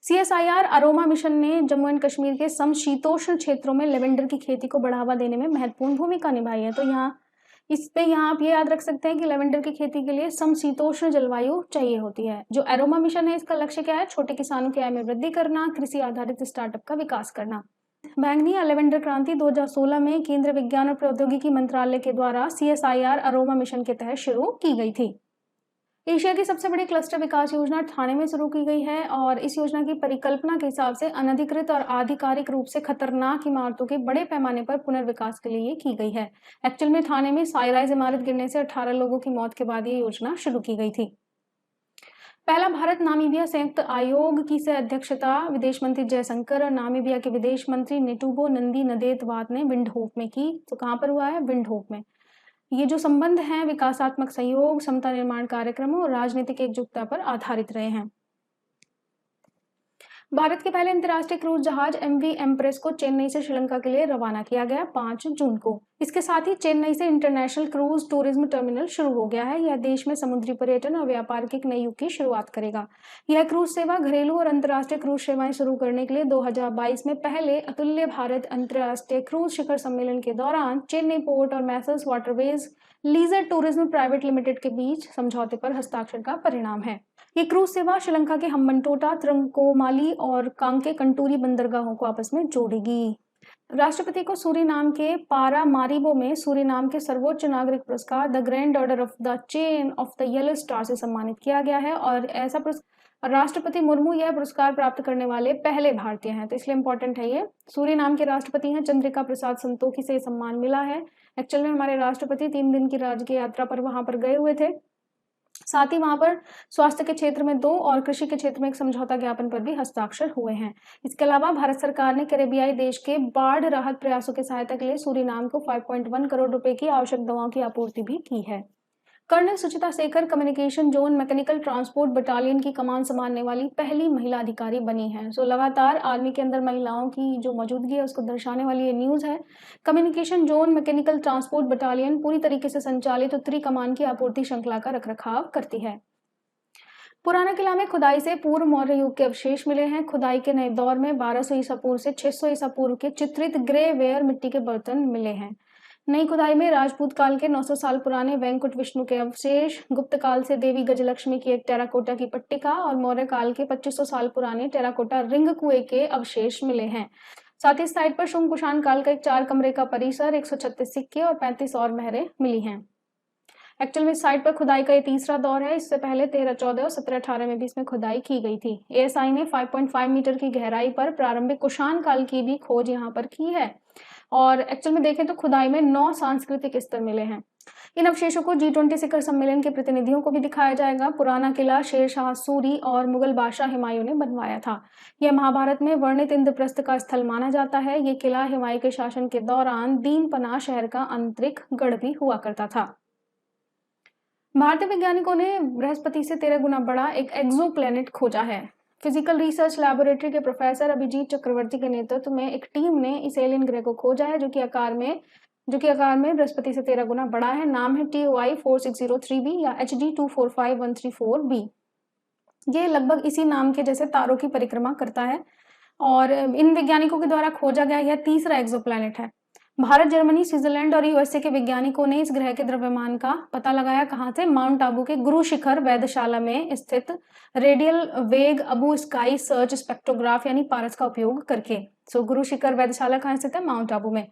CSIR अरोमा मिशन ने जम्मू एंड कश्मीर के समशीतोष्ण क्षेत्रों में लेवेंडर की खेती को बढ़ावा देने में महत्वपूर्ण भूमिका निभाई है। तो यहाँ आप ये याद रख सकते हैं कि लेवेंडर की खेती के लिए समशीतोष्ण जलवायु चाहिए होती है। जो अरोमा मिशन है इसका लक्ष्य क्या है? छोटे किसानों की आय में वृद्धि करना, कृषि आधारित स्टार्टअप का विकास करना। बैंगनी या लेवेंडर क्रांति 2016 में केंद्रीय विज्ञान और प्रौद्योगिकी मंत्रालय के द्वारा CSIR अरोमा मिशन के तहत शुरू की गई थी। एशिया की सबसे बड़ी क्लस्टर विकास योजना ठाणे में शुरू की गई है और इस योजना की परिकल्पना के हिसाब से अनधिकृत और आधिकारिक रूप से खतरनाक इमारतों के बड़े पैमाने पर पुनर्विकास के लिए ये की गई है। एक्चुअल में ठाणे में साइराइज इमारत गिरने से 18 लोगों की मौत के बाद ये योजना शुरू की गई थी। पहला भारत नामीबिया संयुक्त आयोग की से अध्यक्षता विदेश मंत्री जयशंकर और नामीबिया के विदेश मंत्री नेटुबो नंदी नदेतवाद ने विंडहोक में की। तो कहाँ पर हुआ है? विंडहोक में। ये जो संबंध हैं विकासात्मक सहयोग, समता निर्माण कार्यक्रमों और राजनीतिक एकजुटता पर आधारित रहे हैं। भारत के पहले अंतर्राष्ट्रीय क्रूज जहाज MV एम्प्रेस को चेन्नई से श्रीलंका के लिए रवाना किया गया 5 जून को। इसके साथ ही चेन्नई से इंटरनेशनल क्रूज टूरिज्म टर्मिनल शुरू हो गया है। यह देश में समुद्री पर्यटन और व्यापार के एक नए युग की शुरुआत करेगा। यह क्रूज सेवा घरेलू और अंतर्राष्ट्रीय क्रूज सेवाएं शुरू करने के लिए 2022 में पहले अतुल्य भारत अंतर्राष्ट्रीय क्रूज शिखर सम्मेलन के दौरान चेन्नई पोर्ट और messrs waterways leisure tourism private limited के बीच समझौते पर हस्ताक्षर का परिणाम है। ये क्रूज सेवा श्रीलंका के हम्बनटोटा, त्रिंकोमाली और कांके कंटूरी बंदरगाहों को आपस में जोड़ेगी। राष्ट्रपति को सूरीनाम के पारामारिबो में सूरीनाम के सर्वोच्च नागरिक पुरस्कार the grand order of the chain of the yellow star से सम्मानित किया गया है और ऐसा राष्ट्रपति मुर्मू यह पुरस्कार प्राप्त करने वाले पहले भारतीय हैं, तो इसलिए इंपॉर्टेंट है। ये सूरीनाम के राष्ट्रपति हैं चंद्रिका प्रसाद संतोखी से सम्मान मिला है। एक्चुअल में हमारे राष्ट्रपति 3 दिन की राजकीय यात्रा पर वहां पर गए हुए थे। साथ ही वहां पर स्वास्थ्य के क्षेत्र में 2 और कृषि के क्षेत्र में एक समझौता ज्ञापन पर भी हस्ताक्षर हुए हैं। इसके अलावा भारत सरकार ने कैरेबियाई देश के बाढ़ राहत प्रयासों की सहायता के लिए सूरीनाम को 5.1 करोड़ रुपए की आवश्यक दवाओं की आपूर्ति भी की है। Colonel Suchita Shekhar communication zone mechanical transport battalion की कमान संभालने वाली पहली महिला अधिकारी बनी है। लगातार आर्मी के अंदर महिलाओं की जो मौजूदगी है उसको दर्शाने वाली ये न्यूज है। Communication zone mechanical transport battalion पूरी तरीके से संचालित उत्तरी कमान की आपूर्ति श्रृंखला का रखरखाव करती है। पुराना किला में खुदाई से पूर्व मौर्य युग के अवशेष मिले हैं। खुदाई के नए दौर में 1200 ईसा पूर्व से 600 ईसा पूर्व के चित्रित ग्रे वेयर मिट्टी के बर्तन मिले हैं। नई खुदाई में राजपूत काल के 900 साल पुराने वैंकुट विष्णु के अवशेष, गुप्त काल से देवी गजलक्ष्मी की एक टेराकोटा की पट्टिका और मौर्य काल के 2500 साल पुराने टेराकोटा रिंग कुएं के अवशेष मिले हैं। साथ ही साइट पर शुंग कुषाण काल का एक 4 कमरे का परिसर, 136 सिक्के और 35 और मेहरें मिली हैं। एक्चुअल में साइट पर खुदाई का ये तीसरा दौर है। इससे पहले 13-14 और 17-18 में भी इसमें खुदाई की गई थी। ASI ने 5.5 मीटर की गहराई पर प्रारंभिक कुषाण काल की भी खोज यहाँ पर की है और एक्चुअल में देखें तो खुदाई में 9 सांस्कृतिक स्तर मिले हैं। इन अवशेषों को G20 शिखर सम्मेलन के प्रतिनिधियों को भी दिखाया जाएगा। पुराना किला शेरशाह सूरी और मुगल बादशाह हुमायूं ने बनवाया था। यह महाभारत में वर्णित इंद्रप्रस्थ का स्थल माना जाता है। ये किला हुमायूं के शासन के दौरान दीन पनाह शहर का आंतरिक गढ़ भी हुआ करता था। भारतीय वैज्ञानिकों ने बृहस्पति से 13 गुना बड़ा एक एक्सोप्लैनेट खोजा है। फिजिकल रिसर्च लैबोरेटरी के प्रोफेसर अभिजीत चक्रवर्ती के नेतृत्व में एक टीम ने इस एलियन ग्रह को खोजा है, जो कि आकार में बृहस्पति से 13 गुना बड़ा है। नाम है TOI 4603b या HD 245134b। ये लगभग इसी नाम के जैसे तारों की परिक्रमा करता है और इन वैज्ञानिकों के द्वारा खोजा गया यह तीसरा एक्सोप्लैनेट है। भारत, जर्मनी, स्विट्जरलैंड और यूएसए के वैज्ञानिकों ने इस ग्रह के द्रव्यमान का पता लगाया। कहाँ से? माउंट आबू के गुरु शिखर वेधशाला में स्थित रेडियल वेग अबू स्काई सर्च स्पेक्ट्रोग्राफ यानी पारस का उपयोग करके। गुरु शिखर वेधशाला कहाँ स्थित है? माउंट आबू में।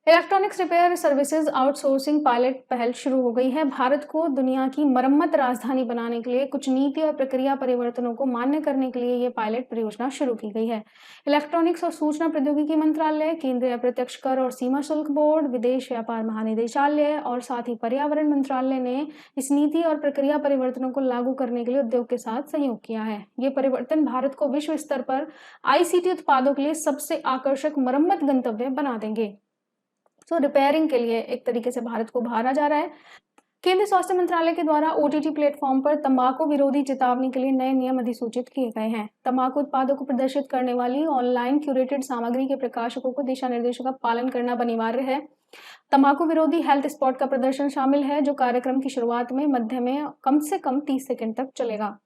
Electronics repair services outsourcing pilot पहल शुरू हो गई है। भारत को दुनिया की मरम्मत राजधानी बनाने के लिए कुछ नीति और प्रक्रिया परिवर्तनों को मान्य करने के लिए ये पायलट परियोजना शुरू की गई है। इलेक्ट्रॉनिक्स और सूचना प्रौद्योगिकी मंत्रालय, केंद्रीय अप्रत्यक्ष कर और सीमा शुल्क बोर्ड, विदेश व्यापार महानिदेशालय और साथ ही पर्यावरण मंत्रालय ने इस नीति और प्रक्रिया परिवर्तनों को लागू करने के लिए उद्योग के साथ सहयोग किया है। ये परिवर्तन भारत को विश्व स्तर पर ICT उत्पादों के लिए सबसे आकर्षक मरम्मत गंतव्य बना देंगे। रिपेयरिंग के लिए एक तरीके से भारत को उभारा जा रहा है। केंद्रीय स्वास्थ्य मंत्रालय के द्वारा OTT प्लेटफॉर्म पर तंबाकू विरोधी चेतावनी के लिए नए नियम अधिसूचित किए गए हैं। तंबाकू उत्पादों को प्रदर्शित करने वाली ऑनलाइन क्यूरेटेड सामग्री के प्रकाशकों को दिशा निर्देशों का पालन करना अनिवार्य है। तंबाकू विरोधी हेल्थ स्पॉट का प्रदर्शन शामिल है, जो कार्यक्रम की शुरुआत में मध्य में कम से कम 30 सेकंड तक चलेगा।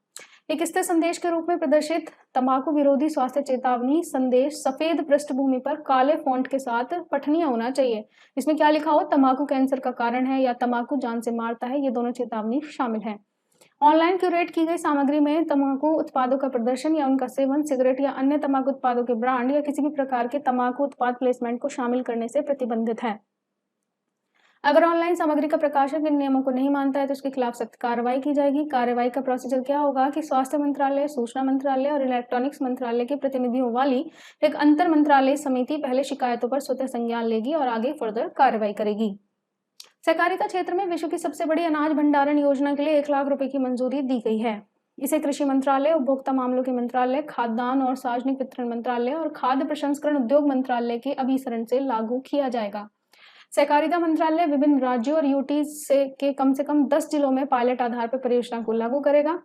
एक स्थिर संदेश के रूप में प्रदर्शित तंबाकू विरोधी स्वास्थ्य चेतावनी संदेश सफेद पृष्ठभूमि पर काले फॉन्ट के साथ पठनीय होना चाहिए। इसमें क्या लिखा हो? तंबाकू कैंसर का कारण है या तंबाकू जान से मारता है। ये दोनों चेतावनी शामिल है। ऑनलाइन क्यूरेट की गई सामग्री में तंबाकू उत्पादों का प्रदर्शन या उनका सेवन, सिगरेट या अन्य तंबाकू उत्पादों के ब्रांड या किसी भी प्रकार के तंबाकू उत्पाद प्लेसमेंट को शामिल करने से प्रतिबंधित है। अगर ऑनलाइन सामग्री का प्रकाशक इन नियमों को नहीं मानता है तो उसके खिलाफ सख्त कार्रवाई की जाएगी। कार्रवाई का प्रोसीजर क्या होगा कि स्वास्थ्य मंत्रालय, सूचना मंत्रालय और इलेक्ट्रॉनिक्स मंत्रालय के प्रतिनिधियों वाली एक अंतर मंत्रालय समिति पहले शिकायतों पर स्वतः संज्ञान लेगी और आगे फर्दर कार्रवाई करेगी। सहकारिता क्षेत्र में विश्व की सबसे बड़ी अनाज भंडारण योजना के लिए 1 लाख रुपए की मंजूरी दी गई है। इसे कृषि मंत्रालय, उपभोक्ता मामलों के मंत्रालय, खाद्यान्न और सार्वजनिक वितरण मंत्रालय और खाद्य प्रसंस्करण उद्योग मंत्रालय के अभिसरण से लागू किया जाएगा। सहकारिता मंत्रालय विभिन्न राज्यों और यूटी के कम से कम 10 जिलों में पायलट आधार पर परियोजना को लागू करेगा।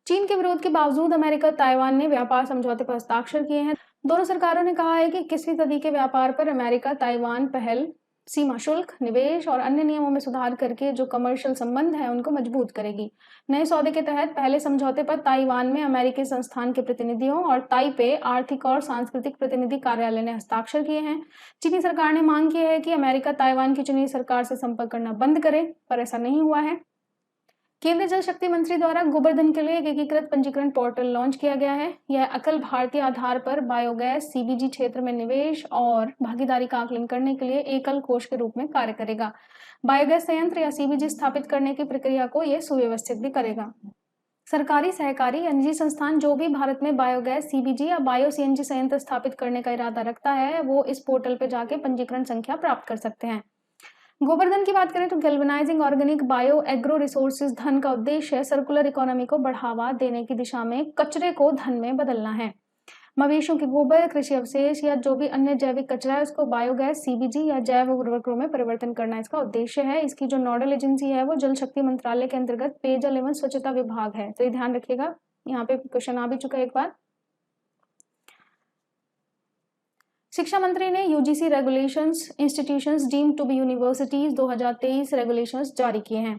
चीन के विरोध के बावजूद अमेरिका, ताइवान ने व्यापार समझौते पर हस्ताक्षर किए हैं। दोनों सरकारों ने कहा है कि 21वीं सदी के व्यापार पर अमेरिका ताइवान पहल सीमा शुल्क, निवेश और अन्य नियमों में सुधार करके जो कमर्शियल संबंध है उनको मजबूत करेगी। नए सौदे के तहत पहले समझौते पर ताइवान में अमेरिकी संस्थान के प्रतिनिधियों और ताइपे आर्थिक और सांस्कृतिक प्रतिनिधि कार्यालय ने हस्ताक्षर किए हैं। चीनी सरकार ने मांग की है कि अमेरिका ताइवान की चीनी सरकार से संपर्क करना बंद करे, पर ऐसा नहीं हुआ है। केंद्रीय जल शक्ति मंत्री द्वारा गोवर्धन के लिए एक एकीकृत पंजीकरण पोर्टल लॉन्च किया गया है। यह अखिल भारतीय आधार पर बायोगैस CBG क्षेत्र में निवेश और भागीदारी का आकलन करने के लिए एकल कोष के रूप में कार्य करेगा। बायोगैस संयंत्र या CBG स्थापित करने की प्रक्रिया को यह सुव्यवस्थित भी करेगा। सरकारी, सहकारी या निजी संस्थान जो भी भारत में बायोगैस, CBG या बायो CNG संयंत्र स्थापित करने का इरादा रखता है, वो इस पोर्टल पर जाके पंजीकरण संख्या प्राप्त कर सकते हैं। गोवर्धन की बात करें तो galvanising organic bio agro resources धन का उद्देश्य सर्कुलर इकोनॉमी को बढ़ावा देने की दिशा में कचरे को धन में बदलना है। मवेशियों के गोबर, कृषि अवशेष या जो भी अन्य जैविक कचरा है उसको बायोगैस, CBG या जैव उर्वरकों में परिवर्तन करना इसका उद्देश्य है। इसकी जो नोडल एजेंसी है वो जल शक्ति मंत्रालय के अंतर्गत पेयजल एवं स्वच्छता विभाग है। तो ये ध्यान रखिएगा, यहाँ पे क्वेश्चन आ भी चुका है एक बार। शिक्षा मंत्री ने UGC regulations institutions deemed to be universities 2023 regulations जारी किए हैं।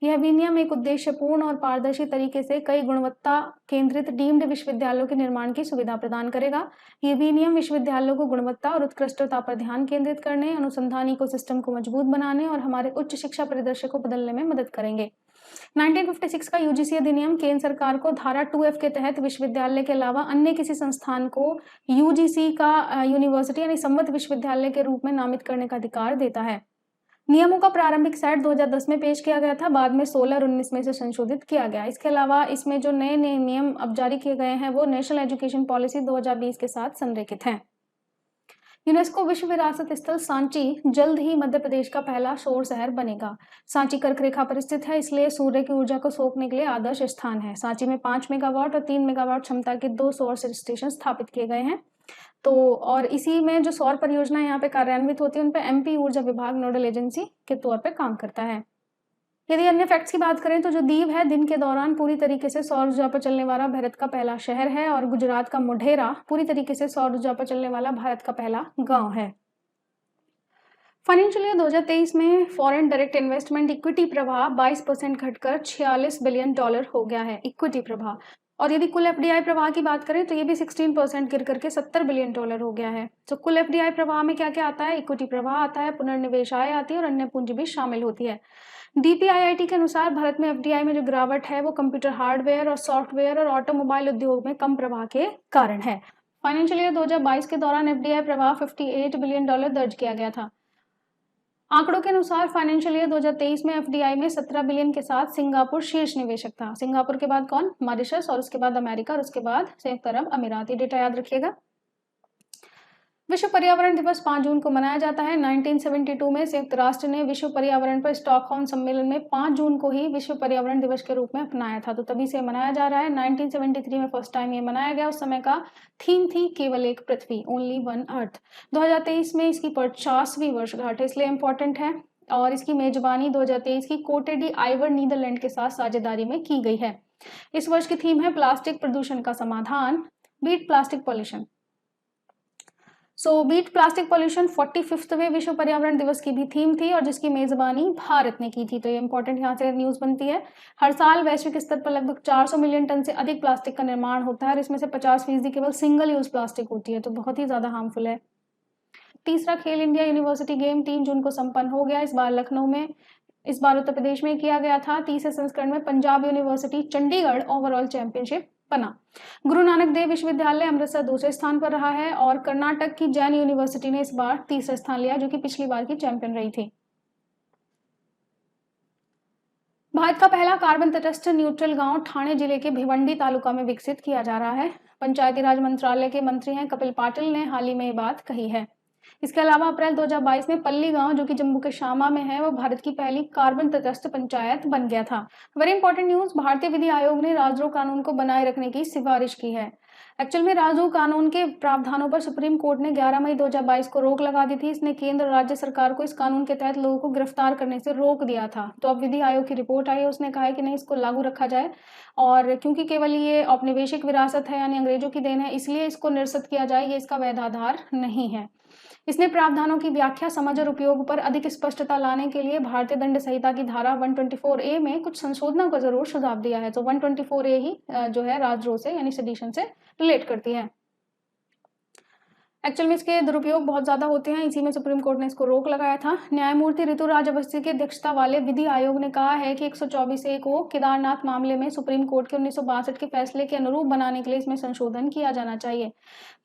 यह विनियम एक उद्देश्यपूर्ण और पारदर्शी तरीके से कई गुणवत्ता केंद्रित डीम्ड विश्वविद्यालयों के निर्माण की सुविधा प्रदान करेगा। यह विनियम विश्वविद्यालयों को गुणवत्ता और उत्कृष्टता पर ध्यान केंद्रित करने, अनुसंधान इकोसिस्टम को मजबूत बनाने और हमारे उच्च शिक्षा परिदृश्य को बदलने में मदद करेंगे। 1956 का UGC अधिनियम केंद्र सरकार को धारा 2F के तहत विश्वविद्यालय के अलावा अन्य किसी संस्थान को UGC का यूनिवर्सिटी यानी संबद्ध विश्वविद्यालय के रूप में नामित करने का अधिकार देता है। नियमों का प्रारंभिक सेट 2010 में पेश किया गया था, बाद में 16 और 19 में से संशोधित किया गया। इसके अलावा इसमें जो नए नए नियम अब जारी किए गए हैं वो नेशनल एजुकेशन पॉलिसी 2020 के साथ संरेखित हैं। यूनेस्को विश्व विरासत स्थल सांची जल्द ही मध्य प्रदेश का पहला सौर शहर बनेगा। सांची कर्क रेखा पर स्थित है, इसलिए सूर्य की ऊर्जा को सोखने के लिए आदर्श स्थान है। सांची में 5 मेगावाट और 3 मेगावाट क्षमता के 2 सौर स्टेशन स्थापित किए गए हैं। तो और इसी में जो सौर परियोजना यहाँ पे कार्यान्वित होती है उन पे MP ऊर्जा विभाग नोडल एजेंसी के तौर पे काम करता है। यदि अन्य फैक्ट्स की बात करें तो जो दीव है दिन के दौरान पूरी तरीके से सौर ऊर्जा पर चलने वाला भारत का पहला शहर है, और गुजरात का मोढेरा पूरी तरीके से सौर ऊर्जा पर चलने वाला भारत का पहला गांव है। फाइनेंशियल ईयर 2023 में फॉरेन डायरेक्ट इन्वेस्टमेंट इक्विटी प्रवाह 22% घटकर $46 बिलियन हो गया है, इक्विटी प्रवाह। और यदि कुल एफडीआई प्रवाह की बात करें तो ये भी 16% गिर करके $70 बिलियन हो गया है। तो कुल एफडीआई प्रवाह में क्या क्या आता है? इक्विटी प्रवाह आता है, पुनर्निवेश आय आती है और अन्य पूंजी भी शामिल होती है। डीपीआईआईटी के अनुसार भारत में एफडीआई में जो गिरावट है वो कंप्यूटर हार्डवेयर और सॉफ्टवेयर और ऑटोमोबाइल उद्योग में कम प्रवाह के कारण है। फाइनेंशियल ईयर 2022 के दौरान एफडीआई प्रवाह $58 बिलियन दर्ज किया गया था। आंकड़ों के अनुसार फाइनेंशियल ईयर 2023 में एफडीआई में 17 बिलियन के साथ सिंगापुर शीर्ष निवेशक था। सिंगापुर के बाद कौन? मॉरिशस, और उसके बाद अमेरिका, और उसके बाद संयुक्त अरब अमीरात। ये डेटा याद रखिएगा। विश्व पर्यावरण दिवस 5 जून को मनाया जाता है। 1972 में संयुक्त राष्ट्र ने विश्व पर्यावरण पर स्टॉकहोम सम्मेलन में 5 जून को ही विश्व पर्यावरण दिवस के रूप में अपनाया था, तो तभी से मनाया जा रहा है। 1973 में फर्स्ट टाइम ये मनाया गया। उस समय का थीम थी केवल एक पृथ्वी, ओनली वन अर्थ। 2023 में इसकी 50वीं वर्षगांठ है, इसलिए इंपॉर्टेंट है। और इसकी मेजबानी 2023 की कोटे डी आइवर नीदरलैंड के साथ साझेदारी में की गई है। इस वर्ष की थीम है प्लास्टिक प्रदूषण का समाधान, beat plastic pollution. Beat plastic pollution 45वें विश्व पर्यावरण दिवस की भी थीम थी, और जिसकी मेजबानी भारत ने की थी। तो ये इंपॉर्टेंट यहाँ से न्यूज बनती है। हर साल वैश्विक स्तर पर लगभग 400 मिलियन टन से अधिक प्लास्टिक का निर्माण होता है, और इसमें से 50% केवल सिंगल यूज प्लास्टिक होती है, तो बहुत ही ज्यादा हार्मफुल है। तीसरा खेल इंडिया यूनिवर्सिटी गेम 3 जून को संपन्न हो गया। इस बार लखनऊ में, इस बार उत्तर प्रदेश में किया गया था। तीसरे संस्करण में Punjab university Chandigarh overall championship बना। गुरु नानक देव विश्वविद्यालय अमृतसर दूसरे स्थान पर रहा है, और कर्नाटक की जैन यूनिवर्सिटी ने इस बार तीसरा स्थान लिया, जो कि पिछली बार की चैंपियन रही थी। भारत का पहला कार्बन तटस्थ न्यूट्रल गांव ठाणे जिले के भिवंडी तालुका में विकसित किया जा रहा है। पंचायती राज मंत्रालय के मंत्री हैं कपिल पाटिल ने हाल ही में ये बात कही है। इसके अलावा अप्रैल 2022 में पल्ली गांव, जो कि जम्मू के शामा में है, वो भारत की पहली कार्बन तटस्थ पंचायत बन गया था। वेरी इंपॉर्टेंट न्यूज, भारतीय विधि आयोग ने राजद्रोह कानून को बनाए रखने की सिफारिश की है। एक्चुअल में राजद्रोह कानून के प्रावधानों पर सुप्रीम कोर्ट ने 11 मई 2022 को रोक लगा दी थी। इसने केंद्र और राज्य सरकार को इस कानून के तहत लोगों को गिरफ्तार करने से रोक दिया था। तो अब विधि आयोग की रिपोर्ट आई है, उसने कहा है कि नहीं, इसको लागू रखा जाए, और क्योंकि केवल ये औपनिवेशिक विरासत है यानी अंग्रेजों की देन है, इसलिए इसको निरस्त किया जाए, ये इसका वैध आधार नहीं है। इसने प्रावधानों की व्याख्या, समझ और उपयोग पर अधिक स्पष्टता लाने के लिए भारतीय दंड संहिता की धारा 124A में कुछ संशोधनों का जरूर सुझाव दिया है। तो 124A ही जो है राजद्रोह से यानी सेडिशन से रिलेट करती है। एक्चुअल में इसके दुरुपयोग बहुत ज्यादा होते हैं, इसी में सुप्रीम कोर्ट ने इसको रोक लगाया था। न्यायमूर्ति ऋतुराज अवस्थी की अध्यक्षता वाले विधि आयोग ने कहा है कि 124A को केदारनाथ मामले में सुप्रीम कोर्ट के 1962 के फैसले के अनुरूप बनाने के लिए इसमें संशोधन किया जाना चाहिए।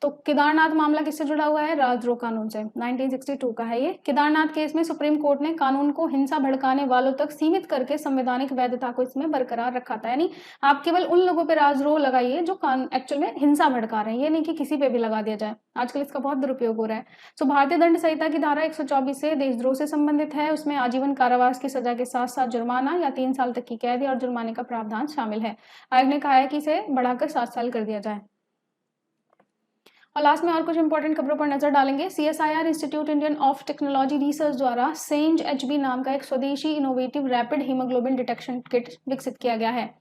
तो केदारनाथ मामला किससे जुड़ा हुआ है? राजद्रोह कानून से। 1962 का है ये। केदारनाथ केस में सुप्रीम कोर्ट ने कानून को हिंसा भड़काने वालों तक सीमित करके संवैधानिक वैधता को इसमें बरकरार रखा था, यानी आप केवल उन लोगों पर राजद्रोह लगाइए जो एक्चुअल में हिंसा भड़का रहे हैं, ये नहीं कि किसी पे भी लगा दिया जाए। आजकल इसका बहुत दुरुपयोग हो रहा है। तो भारतीय दंड संहिता की धारा 124 से देशद्रोह से संबंधित है। उसमें आजीवन कारावास की सजा के साथ साथ जुर्माना या 3 साल तक की कैद और जुर्माने का प्रावधान शामिल है। आयोग ने कहा है कि इसे बढ़ाकर 7 साल कर दिया जाए। और लास्ट में और कुछ इंपॉर्टेंट खबरों पर नजर डालेंगे। CSIR institute Indian of technology research द्वारा सेंज HB नाम का एक स्वदेशी innovative rapid haemoglobin detection kit विकसित किया गया है।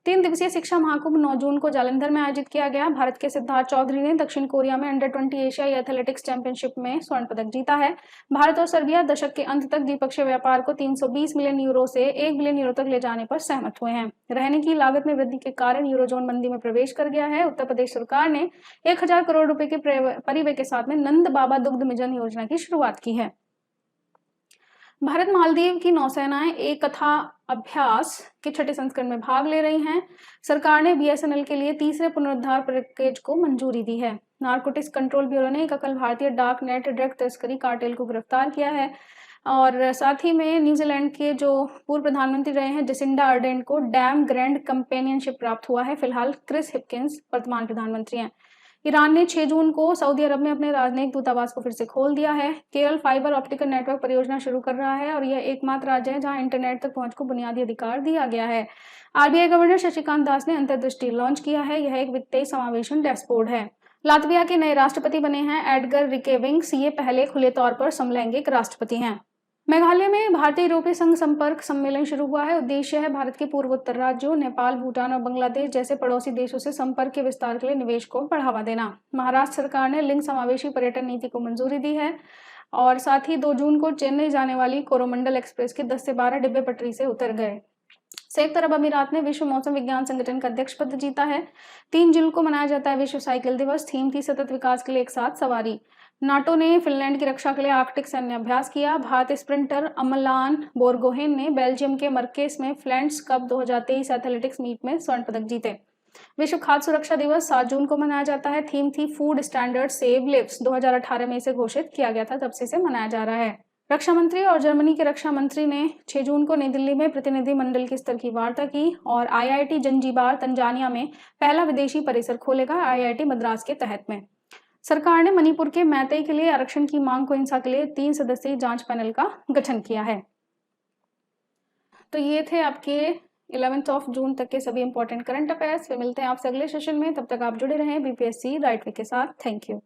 3 दिवसीय शिक्षा महाकुंभ 9 जून को जालंधर में आयोजित किया गया। भारत के सिद्धार्थ चौधरी ने दक्षिण कोरिया में अंडर-20 एशियाई एथलेटिक्स चैंपियनशिप में स्वर्ण पदक जीता है। भारत और सर्बिया दशक के अंत तक द्विपक्षीय व्यापार को 320 मिलियन यूरो से 1 बिलियन यूरो तक ले जाने पर सहमत हुए हैं। रहने की लागत में वृद्धि के कारण यूरोजोन मंदी में प्रवेश कर गया है। उत्तर प्रदेश सरकार ने 1000 करोड़ रुपए के परिव्यय के साथ में नंद बाबा दुग्ध मिजन योजना की शुरुआत की है। भारत मालदीव की नौसेनाएं एक कथा अभ्यास के 6ठे संस्करण में भाग ले रही हैं। सरकार ने BSNL के लिए तीसरे पुनरुद्धार पैकेज को मंजूरी दी है। नारकोटिक्स कंट्रोल ब्यूरो ने एक Akhil Bharatiya dark net drug तस्करी कार्टेल को गिरफ्तार किया है। और साथ ही में न्यूजीलैंड के जो पूर्व प्रधानमंत्री रहे हैं जसिंडा अर्डेन को डैम ग्रैंड कंपेनियनशिप प्राप्त हुआ है। फिलहाल क्रिस हिपकिंस वर्तमान प्रधानमंत्री हैं। ईरान ने 6 जून को सऊदी अरब में अपने राजनयिक दूतावास को फिर से खोल दिया है। केरल फाइबर ऑप्टिकल नेटवर्क परियोजना शुरू कर रहा है, और यह एकमात्र राज्य है जहां इंटरनेट तक पहुंच को बुनियादी अधिकार दिया गया है। RBI गवर्नर शशिकांत दास ने अंतर्दृष्टि लॉन्च किया है। यह एक वित्तीय समावेशन डैशबोर्ड है। लातविया के नए राष्ट्रपति बने हैं एडगर रिकेविंग्स। ये पहले खुले तौर पर समलैंगिक राष्ट्रपति हैं। मेघालय में भारतीय यूरोपीय संघ संपर्क सम्मेलन शुरू हुआ है। उद्देश्य है भारत के पूर्वोत्तर राज्यों नेपाल, भूटान और बांग्लादेश जैसे पड़ोसी देशों से संपर्क के विस्तार के लिए निवेश को बढ़ावा देना। महाराष्ट्र सरकार ने लिंग समावेशी पर्यटन नीति को मंजूरी दी है और साथ ही 2 जून को चेन्नई जाने वाली कोरोमंडल एक्सप्रेस के 10 से 12 डिब्बे पटरी से उतर गए। संयुक्त अरब अमीरात ने विश्व मौसम विज्ञान संगठन का अध्यक्ष पद जीता है। 3 जून को मनाया जाता है विश्व साइकिल दिवस। थीम थी सतत विकास के लिए एक साथ सवारी। नाटो ने फिनलैंड की रक्षा के लिए आर्कटिक सैन्य अभ्यास किया। भारतीय स्प्रिंटर अमलान बोरगोहेन ने बेल्जियम के मर्केस में फ्लैंड्स कप 2023 एथलेटिक्स मीट में स्वर्ण पदक जीते। विश्व खाद्य सुरक्षा दिवस 7 जून को मनाया जाता है। थीम थी फूड स्टैंडर्ड सेव लिव्स। 2018 में इसे घोषित किया गया था, तब से इसे मनाया जा रहा है। रक्षा मंत्री और जर्मनी के रक्षा मंत्री ने 6 जून को नई दिल्ली में प्रतिनिधि मंडल की स्तर की वार्ता की और आईआईटी जंजीबार तंजानिया में पहला विदेशी परिसर खोलेगा आईआईटी मद्रास के तहत में। सरकार ने मणिपुर के मैतेई के लिए आरक्षण की मांग को हिंसा के लिए 3 सदस्यीय जांच पैनल का गठन किया है। तो ये थे आपके 11 जून तक के सभी इंपॉर्टेंट करंट अफेयर्स। फिर मिलते हैं आपसे अगले सेशन में, तब तक आप जुड़े रहें बीपीएससी राइट वे के साथ। Thank you.